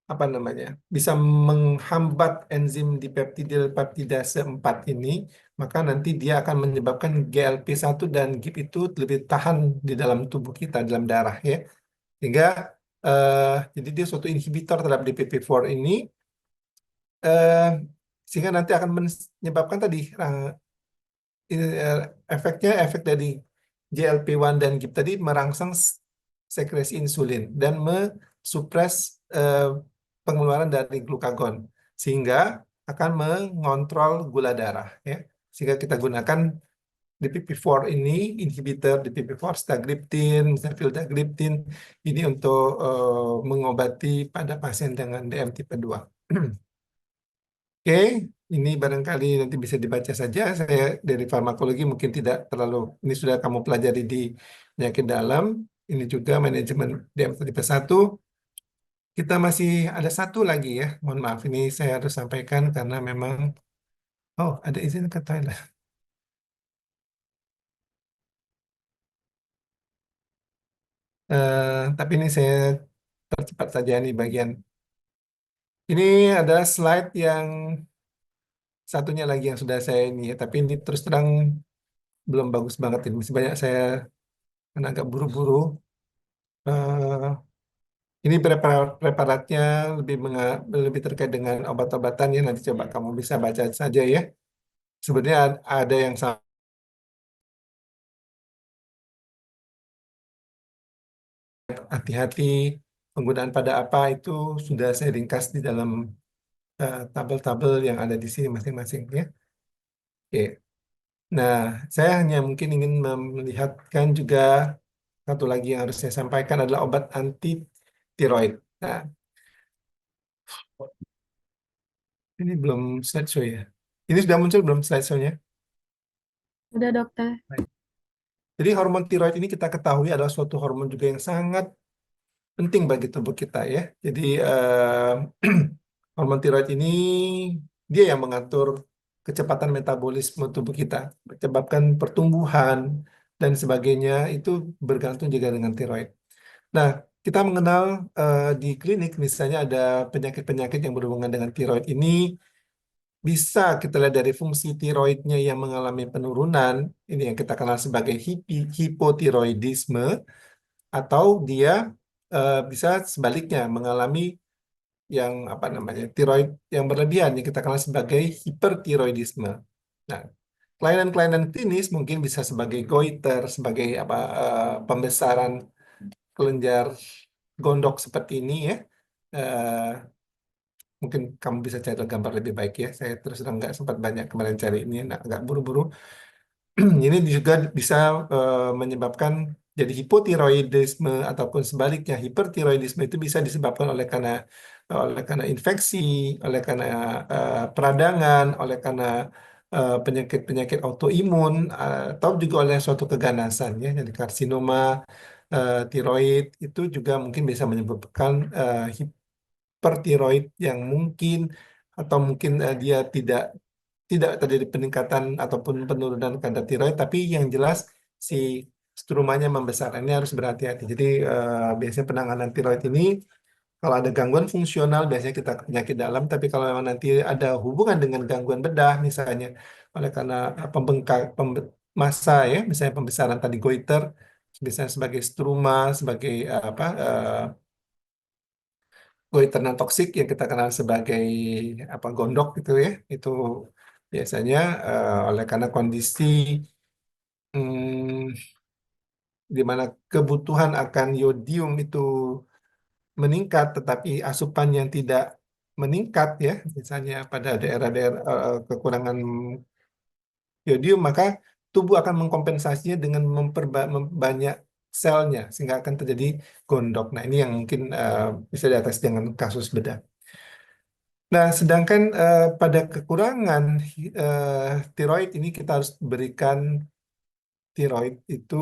Speaker 1: apa namanya bisa menghambat enzim dipeptidyl peptidase 4 ini, maka nanti dia akan menyebabkan GLP-1 dan GIP itu lebih tahan di dalam tubuh kita, dalam darah ya. Sehingga jadi dia suatu inhibitor terhadap DPP-4 ini eh, sehingga nanti akan menyebabkan tadi efeknya efek dari GLP-1 dan GIP tadi merangsang sekresi insulin dan mensupres eh, pengeluaran dari glukagon sehingga akan mengontrol gula darah ya. Sehingga kita gunakan DPP-4 ini inhibitor DPP-4 stagliptin, misalnya vildagliptin ini untuk mengobati pada pasien dengan DM tipe 2. Oke, ini barangkali nanti bisa dibaca saja. Saya dari farmakologi mungkin tidak terlalu, ini sudah kamu pelajari di penyakit dalam. Ini juga manajemen DM tipe 1. Kita masih ada satu lagi ya. Mohon maaf, ini saya harus sampaikan karena memang, oh ada izin ke toilet. Tapi ini saya percepat saja nih bagian. Ini adalah slide yang satunya lagi yang sudah saya ini ya. Tapi ini terus terang belum bagus banget ini. Masih banyak saya karena agak buru-buru. Eh, Ini preparatnya lebih terkait dengan obat-obatan ya. Nanti coba kamu bisa baca saja ya. Sebenarnya ada yang hati-hati penggunaan pada apa itu sudah saya ringkas di dalam tabel-tabel yang ada di sini masing-masing ya. Oke. Nah, saya hanya mungkin ingin melihatkan juga satu lagi yang harus saya sampaikan adalah obat anti tiroid. Nah, ini belum slideshow ya. Ini sudah muncul belum slideshow-nya?
Speaker 4: Udah dokter.
Speaker 1: Baik. Jadi hormon tiroid ini kita ketahui adalah suatu hormon juga yang sangat penting bagi tubuh kita ya. Jadi hormon tiroid ini dia yang mengatur kecepatan metabolisme tubuh kita, menyebabkan pertumbuhan dan sebagainya itu bergantung juga dengan tiroid. Nah, kita mengenal di klinik misalnya ada penyakit-penyakit yang berhubungan dengan tiroid ini bisa kita lihat dari fungsi tiroidnya yang mengalami penurunan, ini yang kita kenal sebagai hipotiroidisme, atau dia bisa sebaliknya mengalami yang apa namanya tiroid yang berlebihan yang kita kenal sebagai hipertiroidisme. Nah, kelainan-kelainan klinis mungkin bisa sebagai goiter, sebagai apa pembesaran kelenjar gondok seperti ini ya. Eh, Mungkin kamu bisa cari gambar lebih baik ya. Saya terus terang nggak sempat banyak kemarin cari ini, nah, agak buru-buru. Ini juga bisa menyebabkan jadi hipotiroidisme ataupun sebaliknya hipertiroidisme itu bisa disebabkan oleh karena infeksi, oleh karena peradangan, oleh karena penyakit-penyakit autoimun atau juga oleh suatu keganasan ya. Jadi karsinoma tiroid itu juga mungkin bisa menyebabkan hipertiroid yang mungkin atau mungkin dia tidak terjadi peningkatan ataupun penurunan kadar tiroid, tapi yang jelas si strumanya membesar. Ini harus berhati-hati. Jadi biasanya penanganan tiroid ini kalau ada gangguan fungsional biasanya kita ke penyakit dalam, tapi kalau memang nanti ada hubungan dengan gangguan bedah misalnya oleh karena massa ya, misalnya pembesaran tadi goiter, misalnya sebagai struma, sebagai apa goiter non toksik yang kita kenal sebagai apa gondok gitu ya, itu biasanya oleh karena kondisi hmm, di mana kebutuhan akan yodium itu meningkat, tetapi asupan yang tidak meningkat ya, misalnya pada daerah-daerah kekurangan yodium, maka tubuh akan mengkompensasinya dengan memperbanyak selnya sehingga akan terjadi gondok. Nah, ini yang mungkin bisa diatasi dengan kasus bedah. Nah, sedangkan pada kekurangan tiroid ini kita harus berikan tiroid itu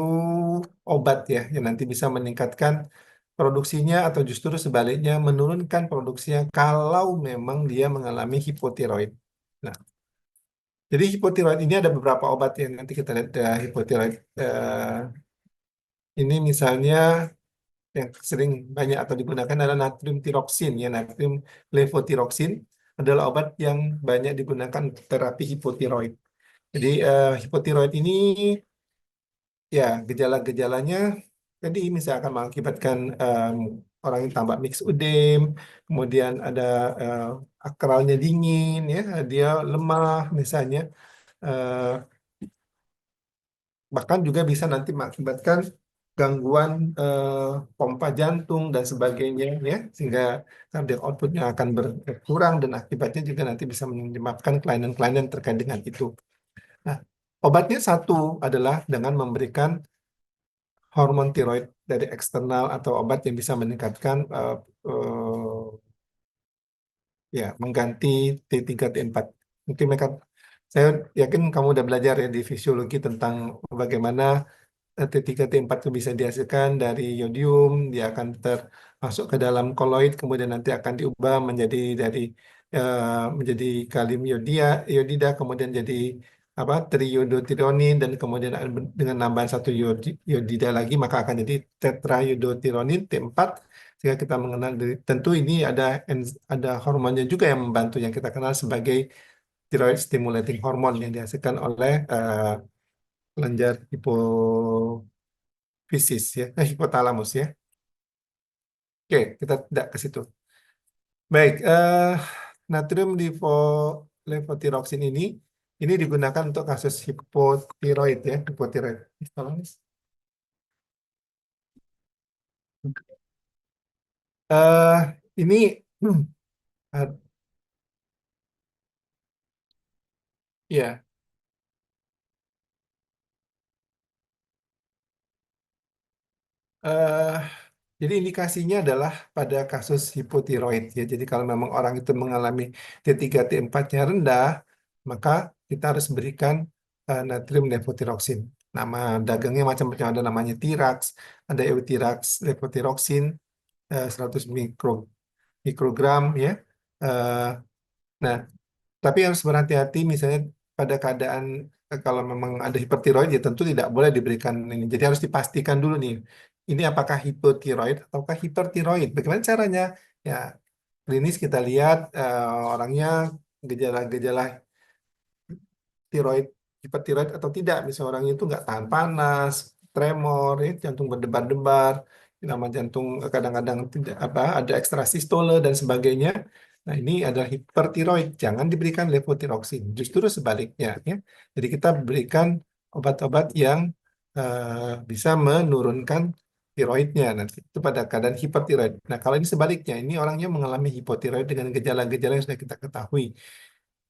Speaker 1: obat ya, yang nanti bisa meningkatkan produksinya atau justru sebaliknya menurunkan produksinya kalau memang dia mengalami hipotiroid. Nah, jadi hipotiroid ini ada beberapa obat yang nanti kita lihat hipotiroid ini misalnya yang sering banyak atau digunakan adalah natrium tiroksin ya, natrium levotiroksin adalah obat yang banyak digunakan untuk terapi hipotiroid. Jadi hipotiroid ini ya gejala-gejalanya jadi misalnya akan mengakibatkan orang yang tambah mix udem, kemudian ada akralnya dingin ya, dia lemah misalnya. Eh, Bahkan juga bisa nanti mengakibatkan gangguan pompa jantung dan sebagainya ya, sehingga cardiac outputnya akan berkurang dan akibatnya juga nanti bisa menyebabkan kelainan-kelainan terkait dengan itu. Nah, obatnya satu adalah dengan memberikan hormon tiroid dari eksternal atau obat yang bisa meningkatkan ya mengganti T3 T4. Mungkin mereka saya yakin kamu udah belajar ya di fisiologi tentang bagaimana T3 T4 itu bisa dihasilkan dari yodium, dia akan termasuk ke dalam koloid, kemudian nanti akan diubah menjadi kalium yodida, kemudian jadi apa triiodotironin dan kemudian dengan nambahan satu yodida lagi maka akan jadi tetraiodotirinon T4 sehingga kita mengenal tentu ini ada hormonnya juga yang membantu yang kita kenal sebagai thyroid stimulating hormone yang dihasilkan oleh kelenjar hipofisis ya, hipotalamus ya. Oke, kita tidak ke situ. Baik, natrium levotiroksin ini digunakan untuk kasus hipotiroid ya, hipotiroid. Tolong, Miss. Ini uh, ya. eh, jadi indikasinya adalah pada kasus hipotiroid ya. Jadi kalau memang orang itu mengalami T3 T4-nya rendah, maka kita harus berikan natrium levotiroksin. Nama dagangnya macam-macam, ada namanya Tirax, ada Eutirax levotiroksin 100 mikrogram ya. Eh, nah, tapi harus berhati-hati misalnya pada keadaan kalau memang ada hipertiroid ya tentu tidak boleh diberikan ini. Jadi harus dipastikan dulu nih, ini apakah hipotiroid ataukah hipertiroid. Bagaimana caranya? Ya, klinis kita lihat orangnya gejala-gejala tiroid, hipertiroid atau tidak. Misalnya orang itu nggak tahan panas, tremor, ya, jantung berdebar-debar, nama jantung kadang-kadang tidak apa, ada ekstrasistole dan sebagainya. Nah, ini adalah hipertiroid, jangan diberikan levotiroksin. Justru sebaliknya, ya. Jadi kita berikan obat-obat yang bisa menurunkan tiroidnya nanti itu pada keadaan hipertiroid. Nah, kalau ini sebaliknya, ini orangnya mengalami hipotiroid dengan gejala-gejala yang sudah kita ketahui.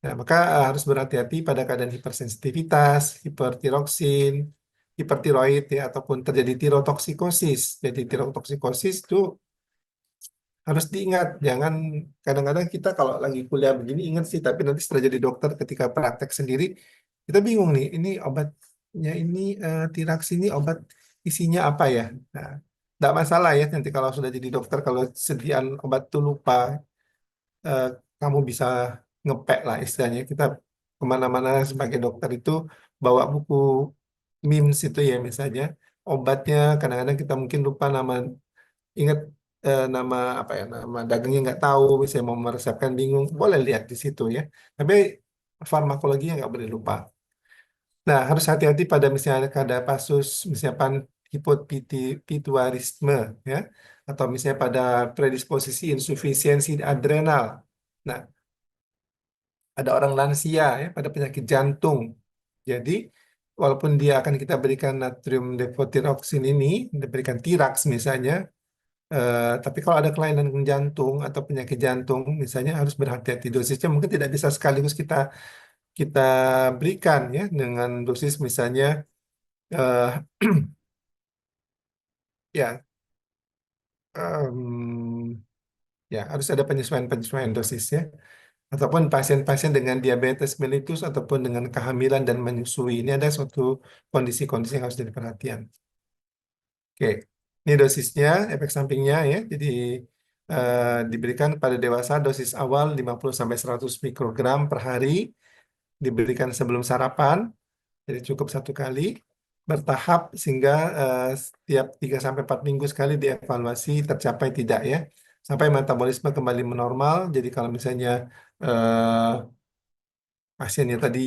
Speaker 1: Nah, maka harus berhati-hati pada keadaan hipersensitivitas, hipertiroksin, hipertiroid ya, ataupun terjadi tirotoksikosis. Jadi tirotoksikosis itu harus diingat, jangan kadang-kadang kita kalau lagi kuliah begini ingat sih, tapi nanti setelah jadi dokter ketika praktek sendiri kita bingung nih, ini obatnya ini tiraks ini obat isinya apa ya? Nah, tidak masalah ya nanti kalau sudah jadi dokter kalau sediaan obat itu lupa eh, kamu bisa ngepek lah istilahnya. Kita kemana-mana sebagai dokter itu bawa buku MIMS itu ya misalnya. Obatnya kadang-kadang kita mungkin lupa ingat nama apa ya, nama dagangnya nggak tahu, misalnya mau meresepkan bingung, boleh lihat di situ ya. Tapi farmakologinya nggak boleh lupa. Nah, harus hati-hati pada misalnya ada kasus misalnya hipotituarisme ya, atau misalnya pada predisposisi insufisiensi adrenal. Nah, ada orang lansia ya pada penyakit jantung. Jadi walaupun dia akan kita berikan natrium levotiroksin ini, diberikan Tirax misalnya, Tapi kalau ada kelainan jantung atau penyakit jantung, misalnya harus berhati-hati. Dosisnya mungkin tidak bisa sekaligus kita kita berikan ya dengan dosis misalnya eh, ya em, ya harus ada penyesuaian-penyesuaian dosis ya. Ataupun pasien-pasien dengan diabetes mellitus ataupun dengan kehamilan dan menyusui ini ada suatu kondisi-kondisi yang harus jadi perhatian. Oke, ini dosisnya, efek sampingnya ya. Jadi diberikan pada dewasa dosis awal 50 sampai 100 mikrogram per hari, diberikan sebelum sarapan, jadi cukup satu kali, bertahap sehingga setiap 3 sampai 4 minggu sekali dievaluasi tercapai tidak ya. Sampai metabolisme kembali menormal. Jadi kalau misalnya eh, pasiennya tadi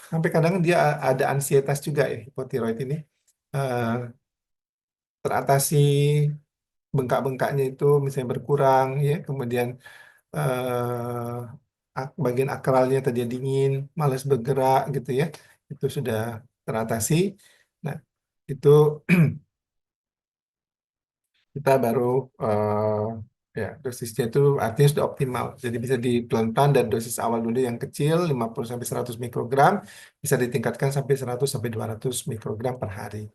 Speaker 1: sampai kadang dia ada ansietas juga ya hipotiroid ini. Eh, Teratasi bengkak-bengkaknya itu misalnya berkurang ya, kemudian bagian akralnya tadi dingin, malas bergerak gitu ya, itu sudah teratasi. Nah, itu kita baru ya dosisnya itu artinya sudah optimal. Jadi bisa di pelan-pelan dan dosis awal dulu yang kecil 50 sampai 100 mikrogram bisa ditingkatkan sampai 100 sampai 200 mikrogram per hari.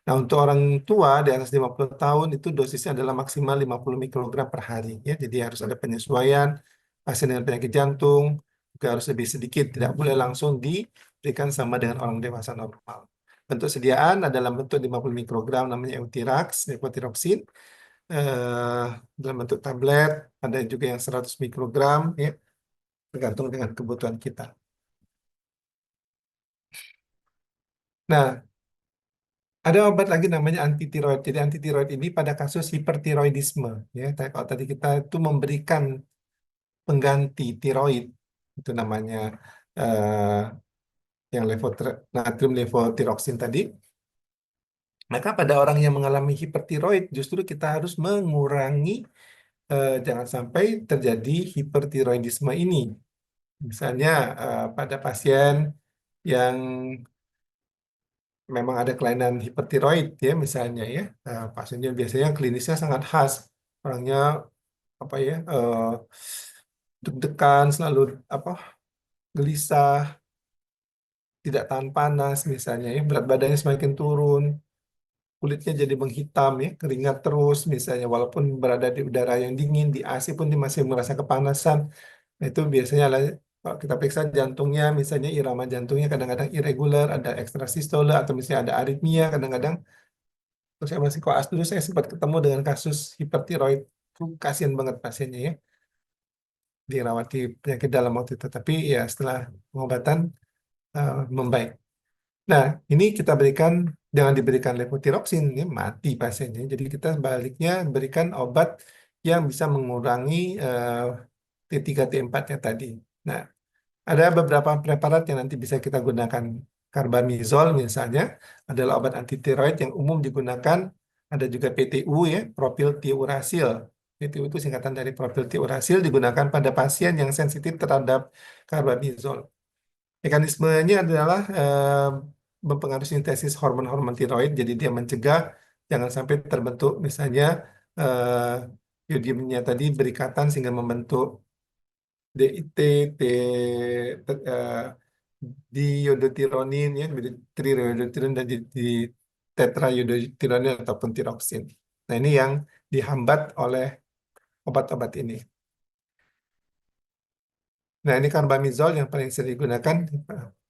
Speaker 1: Nah, untuk orang tua di atas 50 tahun itu dosisnya adalah maksimal 50 mikrogram per hari ya. Jadi harus ada penyesuaian. Pasien dengan penyakit jantung juga harus lebih sedikit, tidak boleh langsung diberikan sama dengan orang dewasa normal. Bentuk sediaan adalah bentuk 50 mikrogram namanya Eutirax, levotiroxin. eh, Dalam bentuk tablet, ada juga yang 100 mikrogram ya, tergantung dengan kebutuhan kita. Nah, ada obat lagi namanya anti tiroid. Jadi anti tiroid ini pada kasus hipertiroidisme ya. Kalau tadi kita itu memberikan pengganti tiroid itu namanya eh, yang natrium levotiroxin tadi. Maka pada orang yang mengalami hipertiroid justru kita harus mengurangi jangan sampai terjadi hipertiroidisme ini. Misalnya pada pasien yang memang ada kelainan hipertiroid ya misalnya ya. Pasiennya biasanya klinisnya sangat khas. Orangnya apa ya deg-degan, selalu apa gelisah, tidak tahan panas misalnya ya, berat badannya semakin turun, kulitnya jadi menghitam ya, keringat terus misalnya walaupun berada di udara yang dingin, di AC pun dia masih merasa kepanasan. Nah, itu biasanya kalau kita periksa jantungnya misalnya irama jantungnya kadang-kadang irregular, ada ekstrasistole atau misalnya ada aritmia kadang-kadang. Terus saya masih koas dulu saya sempat ketemu dengan kasus hipertiroid. Kasian banget pasiennya ya, dirawat di penyakit dalam waktu itu. Tapi ya setelah pengobatan membaik. Nah, ini kita berikan, jangan diberikan levotiroxin, ya, mati pasiennya. Jadi kita baliknya berikan obat yang bisa mengurangi T3 T4-nya tadi. Nah, ada beberapa preparat yang nanti bisa kita gunakan. Carbamazole misalnya adalah obat anti tiroid yang umum digunakan. Ada juga PTU ya, propiltiuracil. PTU itu singkatan dari propiltiuracil digunakan pada pasien yang sensitif terhadap carbamazole. Mekanismenya adalah mempengaruhi sintesis hormon-hormon tiroid, jadi dia mencegah jangan sampai terbentuk misalnya iodiumnya tadi berikatan sehingga membentuk DIT, diiodotironin ya, triiodotironin dan di tetraiodotiranin ataupun tiroksin. Nah, ini yang dihambat oleh obat-obat ini. Nah, ini carbamazole yang paling sering digunakan.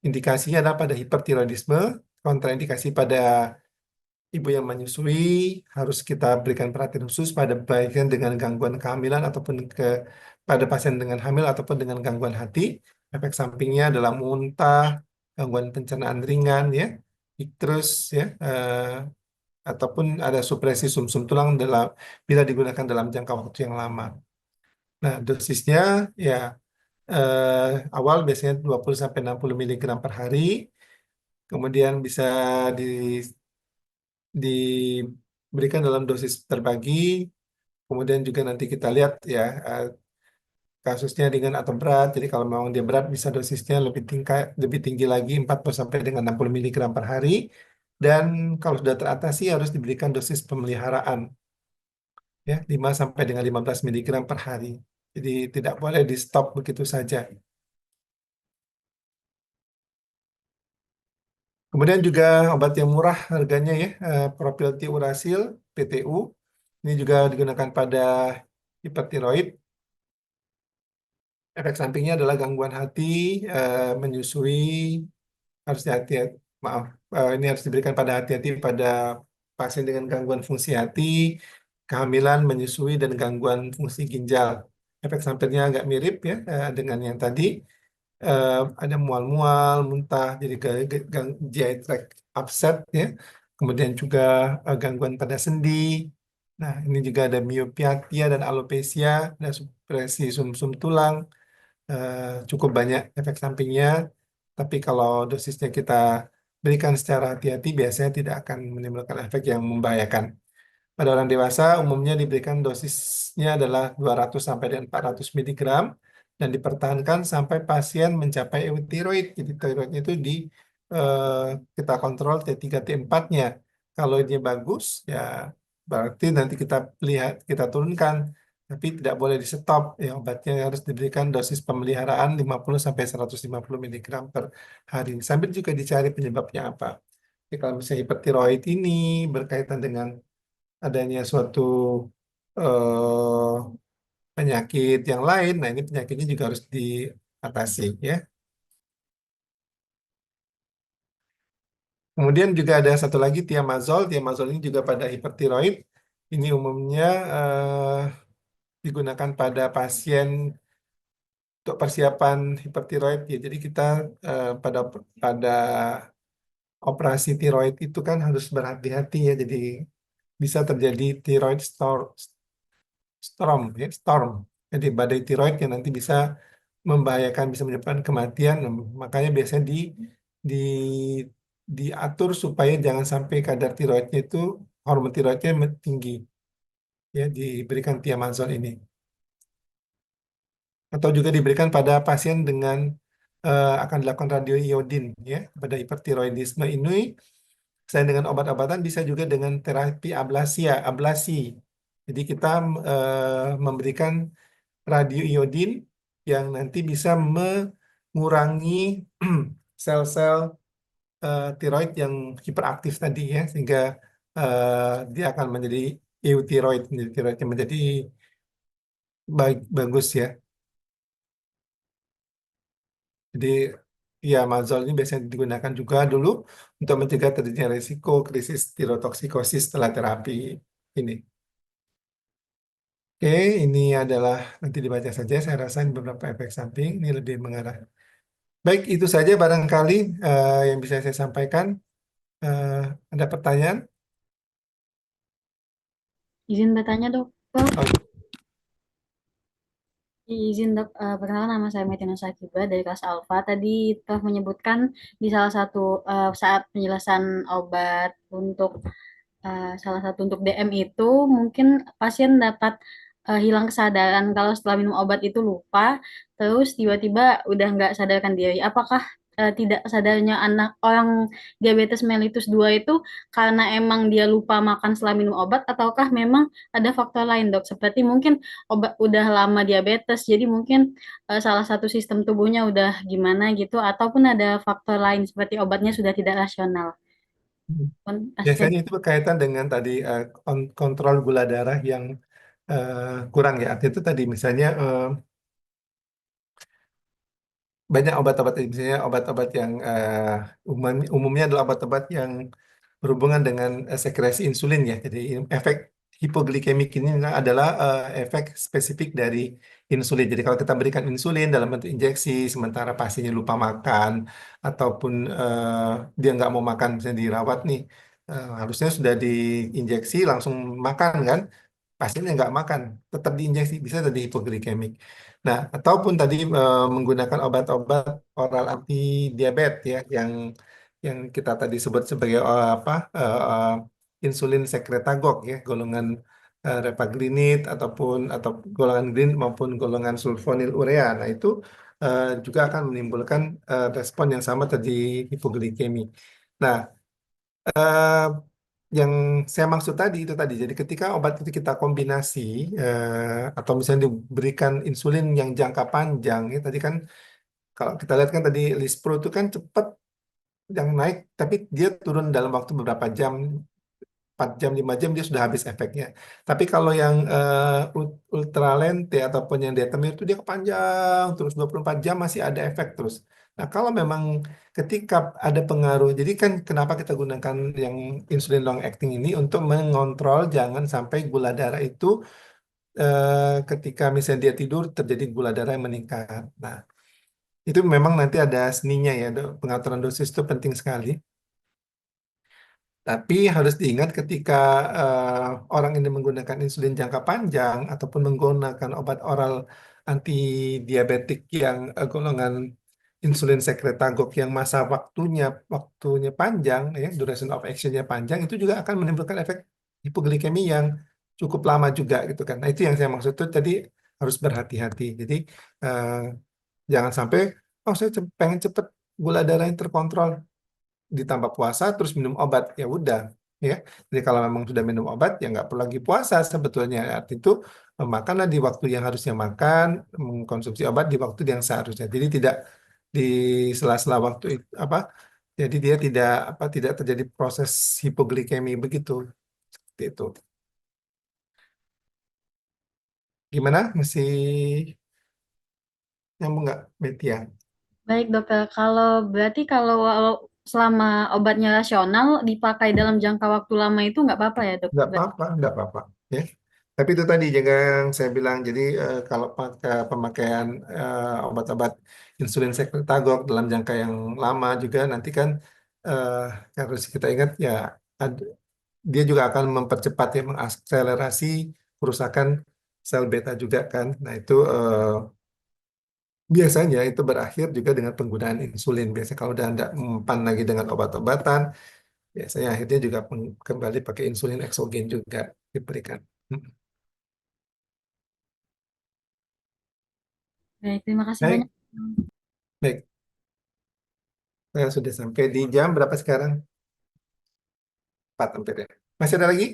Speaker 1: Indikasinya adalah pada hipertiroidisme, kontraindikasi pada ibu yang menyusui, harus kita berikan perhatian khusus pada pasien dengan gangguan kehamilan ataupun pada pasien dengan hamil ataupun dengan gangguan hati. Efek sampingnya adalah muntah, gangguan pencernaan ringan, ya, ikterus, ya, ataupun ada supresi sumsum tulang bila digunakan dalam jangka waktu yang lama. Nah, dosisnya ya awal biasanya 20 sampai 60 miligram per hari, kemudian bisa di diberikan dalam dosis terbagi. Kemudian juga nanti kita lihat ya kasusnya ringan atau berat. Jadi kalau memang dia berat bisa dosisnya lebih tinggi lagi 40 sampai dengan 60 miligram per hari. Dan kalau sudah teratasi harus diberikan dosis pemeliharaan. ya 5 sampai dengan 15 miligram per hari. Jadi tidak boleh di stop begitu saja. Kemudian juga obat yang murah harganya ya, propiltiuracil PTU. Ini juga digunakan pada hipertiroid. Efek sampingnya adalah gangguan hati, menyusui, harus hati-hati. Maaf, ini harus diberikan pada hati-hati pada pasien dengan gangguan fungsi hati, kehamilan, menyusui, dan gangguan fungsi ginjal. Efek sampingnya agak mirip ya dengan yang tadi. Ada mual-mual, muntah, jadi GI tract upset ya. Kemudian juga gangguan pada sendi. Nah, ini juga ada miopiatia dan alopecia, ada supresi sumsum tulang. Cukup banyak efek sampingnya, tapi kalau dosisnya kita berikan secara hati-hati, biasanya tidak akan menimbulkan efek yang membahayakan. Pada orang dewasa umumnya diberikan dosisnya adalah 200 sampai dengan 400 miligram dan dipertahankan sampai pasien mencapai euthyroid. Jadi tiroidnya itu eh, kita kontrol T3 T4-nya. Kalau dia bagus ya berarti nanti kita lihat kita turunkan, tapi tidak boleh di stop. Ya, obatnya harus diberikan dosis pemeliharaan 50 sampai 150 miligram per hari. Sambil juga dicari penyebabnya apa. Jadi kalau misalnya hipertiroid ini berkaitan dengan adanya suatu eh, penyakit yang lain, nah ini penyakitnya juga harus diatasi ya. Kemudian juga ada satu lagi tiamazol. Tiamazol ini juga pada hipertiroid. Ini umumnya digunakan pada pasien untuk persiapan hipertiroid ya. Jadi kita pada pada operasi tiroid itu kan harus berhati-hati ya. Jadi bisa terjadi tiroid storm. Jadi badai tiroid yang nanti bisa membahayakan, bisa menyebabkan kematian. Nah, makanya biasanya di diatur supaya jangan sampai kadar tiroidnya itu hormon tiroidnya tinggi, ya diberikan tiamazol ini. Atau juga diberikan pada pasien dengan akan dilakukan radioiodin ya pada hipertiroidisme ini. Selain dengan obat-obatan bisa juga dengan terapi ablasi. Jadi kita memberikan radioiodin yang nanti bisa mengurangi sel-sel tiroid yang hiperaktif tadi ya, sehingga dia akan menjadi euthyroid, menjadi tiroidnya menjadi bagus ya. Jadi ya mazol ini biasanya digunakan juga dulu untuk mencegah terjadinya risiko krisis tirotoksikosis setelah terapi ini. Oke, ini adalah nanti dibaca saja. Saya rasa ini beberapa efek samping ini lebih mengarah. Baik, itu saja barangkali yang bisa saya sampaikan. Eh, ada pertanyaan?
Speaker 4: Izin bertanya, dokter.
Speaker 1: Oh,
Speaker 4: Izin dok, perkenalkan nama saya Metina Sakiba dari kelas Alfa. Tadi telah menyebutkan di salah satu saat penjelasan obat untuk salah satu untuk DM itu mungkin pasien dapat hilang kesadaran kalau setelah minum obat itu lupa, terus tiba-tiba udah nggak sadarkan diri. Apakah tidak sadarnya anak orang diabetes mellitus 2 itu karena emang dia lupa makan setelah minum obat, ataukah memang ada faktor lain dok? Seperti mungkin obat udah lama diabetes, jadi mungkin salah satu sistem tubuhnya udah gimana gitu, ataupun ada faktor lain seperti obatnya sudah tidak rasional. Asisten.
Speaker 1: biasanya itu berkaitan dengan tadi kontrol gula darah yang eh, kurang ya. Artinya itu tadi misalnya banyak obat-obat, misalnya obat-obat yang umumnya adalah obat-obat yang berhubungan dengan sekresi insulin ya. Jadi efek hipoglikemik ini adalah efek spesifik dari insulin. Jadi kalau kita berikan insulin dalam bentuk injeksi, sementara pasiennya lupa makan ataupun dia nggak mau makan, misalnya dirawat nih, harusnya sudah diinjeksi langsung makan kan? Pasiennya nggak makan, tetap diinjeksi, bisa jadi hipoglikemik. Nah, ataupun tadi menggunakan obat-obat oral anti diabetes ya, yang kita tadi sebut sebagai insulin sekretagok ya, golongan repaglinit atau golongan green maupun golongan sulfonil urea. Nah, itu juga akan menimbulkan respon yang sama tadi hipoglikemi. Nah, eh, yang saya maksud tadi itu tadi. Jadi ketika obat itu kita kombinasi atau misalnya diberikan insulin yang jangka panjang, ya tadi kan kalau kita lihat kan tadi Lispro itu kan cepat yang naik, tapi dia turun dalam waktu beberapa jam, 4 jam, 5 jam dia sudah habis efeknya. Tapi kalau yang ultralente ataupun yang Detamir itu dia kepanjang terus 24 jam masih ada efek terus. Nah, kalau memang ketika ada pengaruh, jadi kan kenapa kita gunakan yang insulin long acting ini untuk mengontrol jangan sampai gula darah itu ketika misalnya dia tidur terjadi gula darah yang meningkat. Nah, itu memang nanti ada seninya ya, pengaturan dosis itu penting sekali. Tapi harus diingat ketika orang ini menggunakan insulin jangka panjang ataupun menggunakan obat oral anti diabetik yang golongan insulin sekretagok yang masa waktunya panjang, ya, duration of actionnya panjang, itu juga akan menimbulkan efek hipoglikemi yang cukup lama juga gitu kan. Nah itu yang saya maksud tuh tadi harus berhati-hati. Jadi eh, jangan sampai oh saya pengen cepet gula darahnya terkontrol ditambah puasa terus minum obat ya udah ya. Jadi kalau memang sudah minum obat ya nggak perlu lagi puasa sebetulnya. Arti itu makanlah di waktu yang harusnya makan, mengkonsumsi obat di waktu yang seharusnya. Jadi tidak di sela-sela waktu apa. Jadi dia tidak terjadi proses hipoglikemi begitu. Seperti itu. Gimana? Masih nyambung nggak, Metia?
Speaker 4: Baik dokter, kalau berarti kalau selama obatnya rasional dipakai dalam jangka waktu lama itu nggak apa-apa ya dok?
Speaker 1: Nggak apa-apa, nggak apa-apa. Ya. Tapi itu tadi juga yang saya bilang, jadi kalau pakai pemakaian obat-obat insulin sekretagok dalam jangka yang lama juga nanti kan eh, harus kita ingat ya ad- dia juga akan mempercepat ya mengakselerasi kerusakan sel beta juga kan. Nah itu biasanya itu berakhir juga dengan penggunaan insulin. Biasanya kalau udah tidak mempan lagi dengan obat-obatan, biasanya akhirnya juga kembali pakai insulin eksogen juga diberikan. Hmm.
Speaker 4: Baik, terima kasih banyak.
Speaker 1: Baik, baik. Saya sudah sampai di jam berapa sekarang? 4 hampir ya. Masih ada lagi?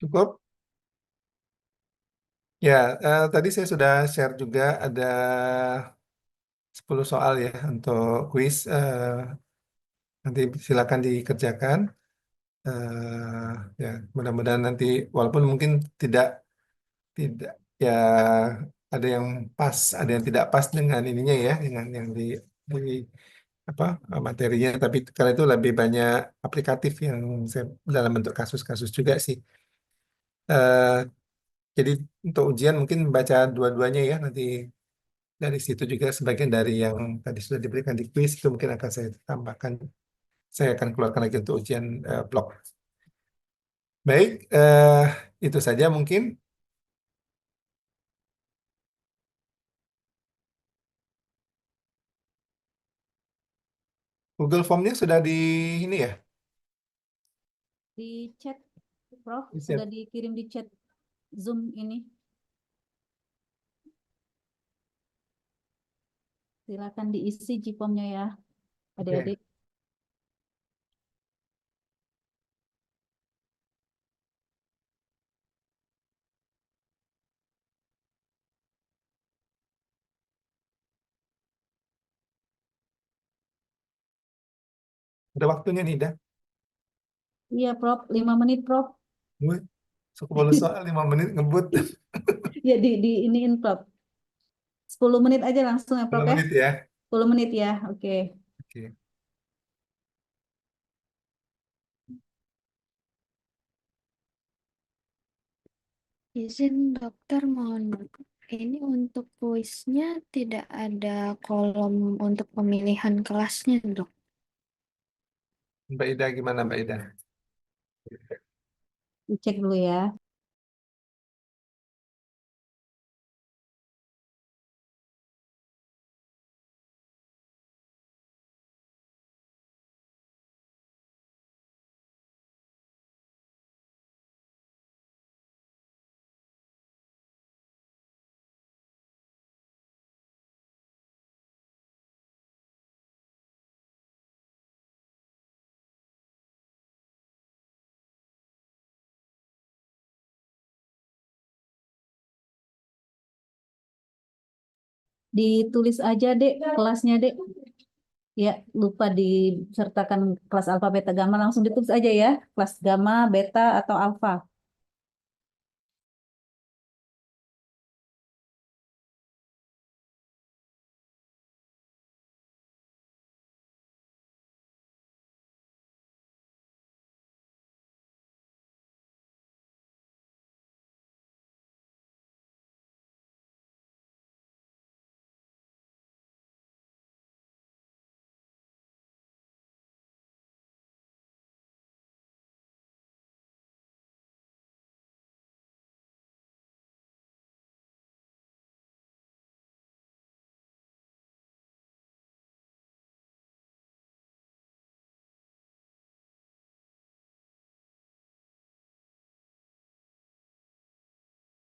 Speaker 1: Cukup? Ya, tadi saya sudah share juga ada 10 soal ya untuk kuis. Nanti silakan dikerjakan. Ya, mudah-mudahan nanti walaupun mungkin tidak tidak ya ada yang pas, ada yang tidak pas dengan ininya ya, dengan yang di apa materinya, tapi karena itu lebih banyak aplikatif yang saya dalam bentuk kasus-kasus juga sih. Eh, jadi untuk ujian mungkin baca dua-duanya ya nanti dari situ juga sebagian dari yang tadi sudah diberikan di quiz itu mungkin akan saya tambahkan. Saya akan keluarkan lagi untuk ujian blog. Baik, itu saja mungkin. Google Form-nya sudah di ini ya,
Speaker 5: Di chat, Prof,
Speaker 1: di
Speaker 5: sudah
Speaker 1: share.
Speaker 5: dikirim di chat Zoom ini. Silakan diisi Jipomnya ya,
Speaker 1: Oke.
Speaker 5: adik-adik.
Speaker 1: Ada waktunya nih, dah.
Speaker 5: Iya, Prof, 5 menit, Prof.
Speaker 1: Gue 10 soal 5 menit ngebut.
Speaker 5: Ya, di iniin, Prof. 10 menit aja langsung ya,
Speaker 1: 10
Speaker 5: Prof ya.
Speaker 1: menit ya.
Speaker 5: 10 menit ya, oke.
Speaker 1: Oke.
Speaker 6: Izin dokter, mohon maaf. Ini untuk kuisnya tidak ada kolom untuk pemilihan kelasnya, dok.
Speaker 1: Mbak Ida gimana Mbak Ida?
Speaker 5: Dicek dulu ya. Ditulis aja dek kelasnya dek. Ya, lupa disertakan kelas alfa, beta, gamma. Langsung ditulis aja ya. Kelas gamma, beta, atau alfa.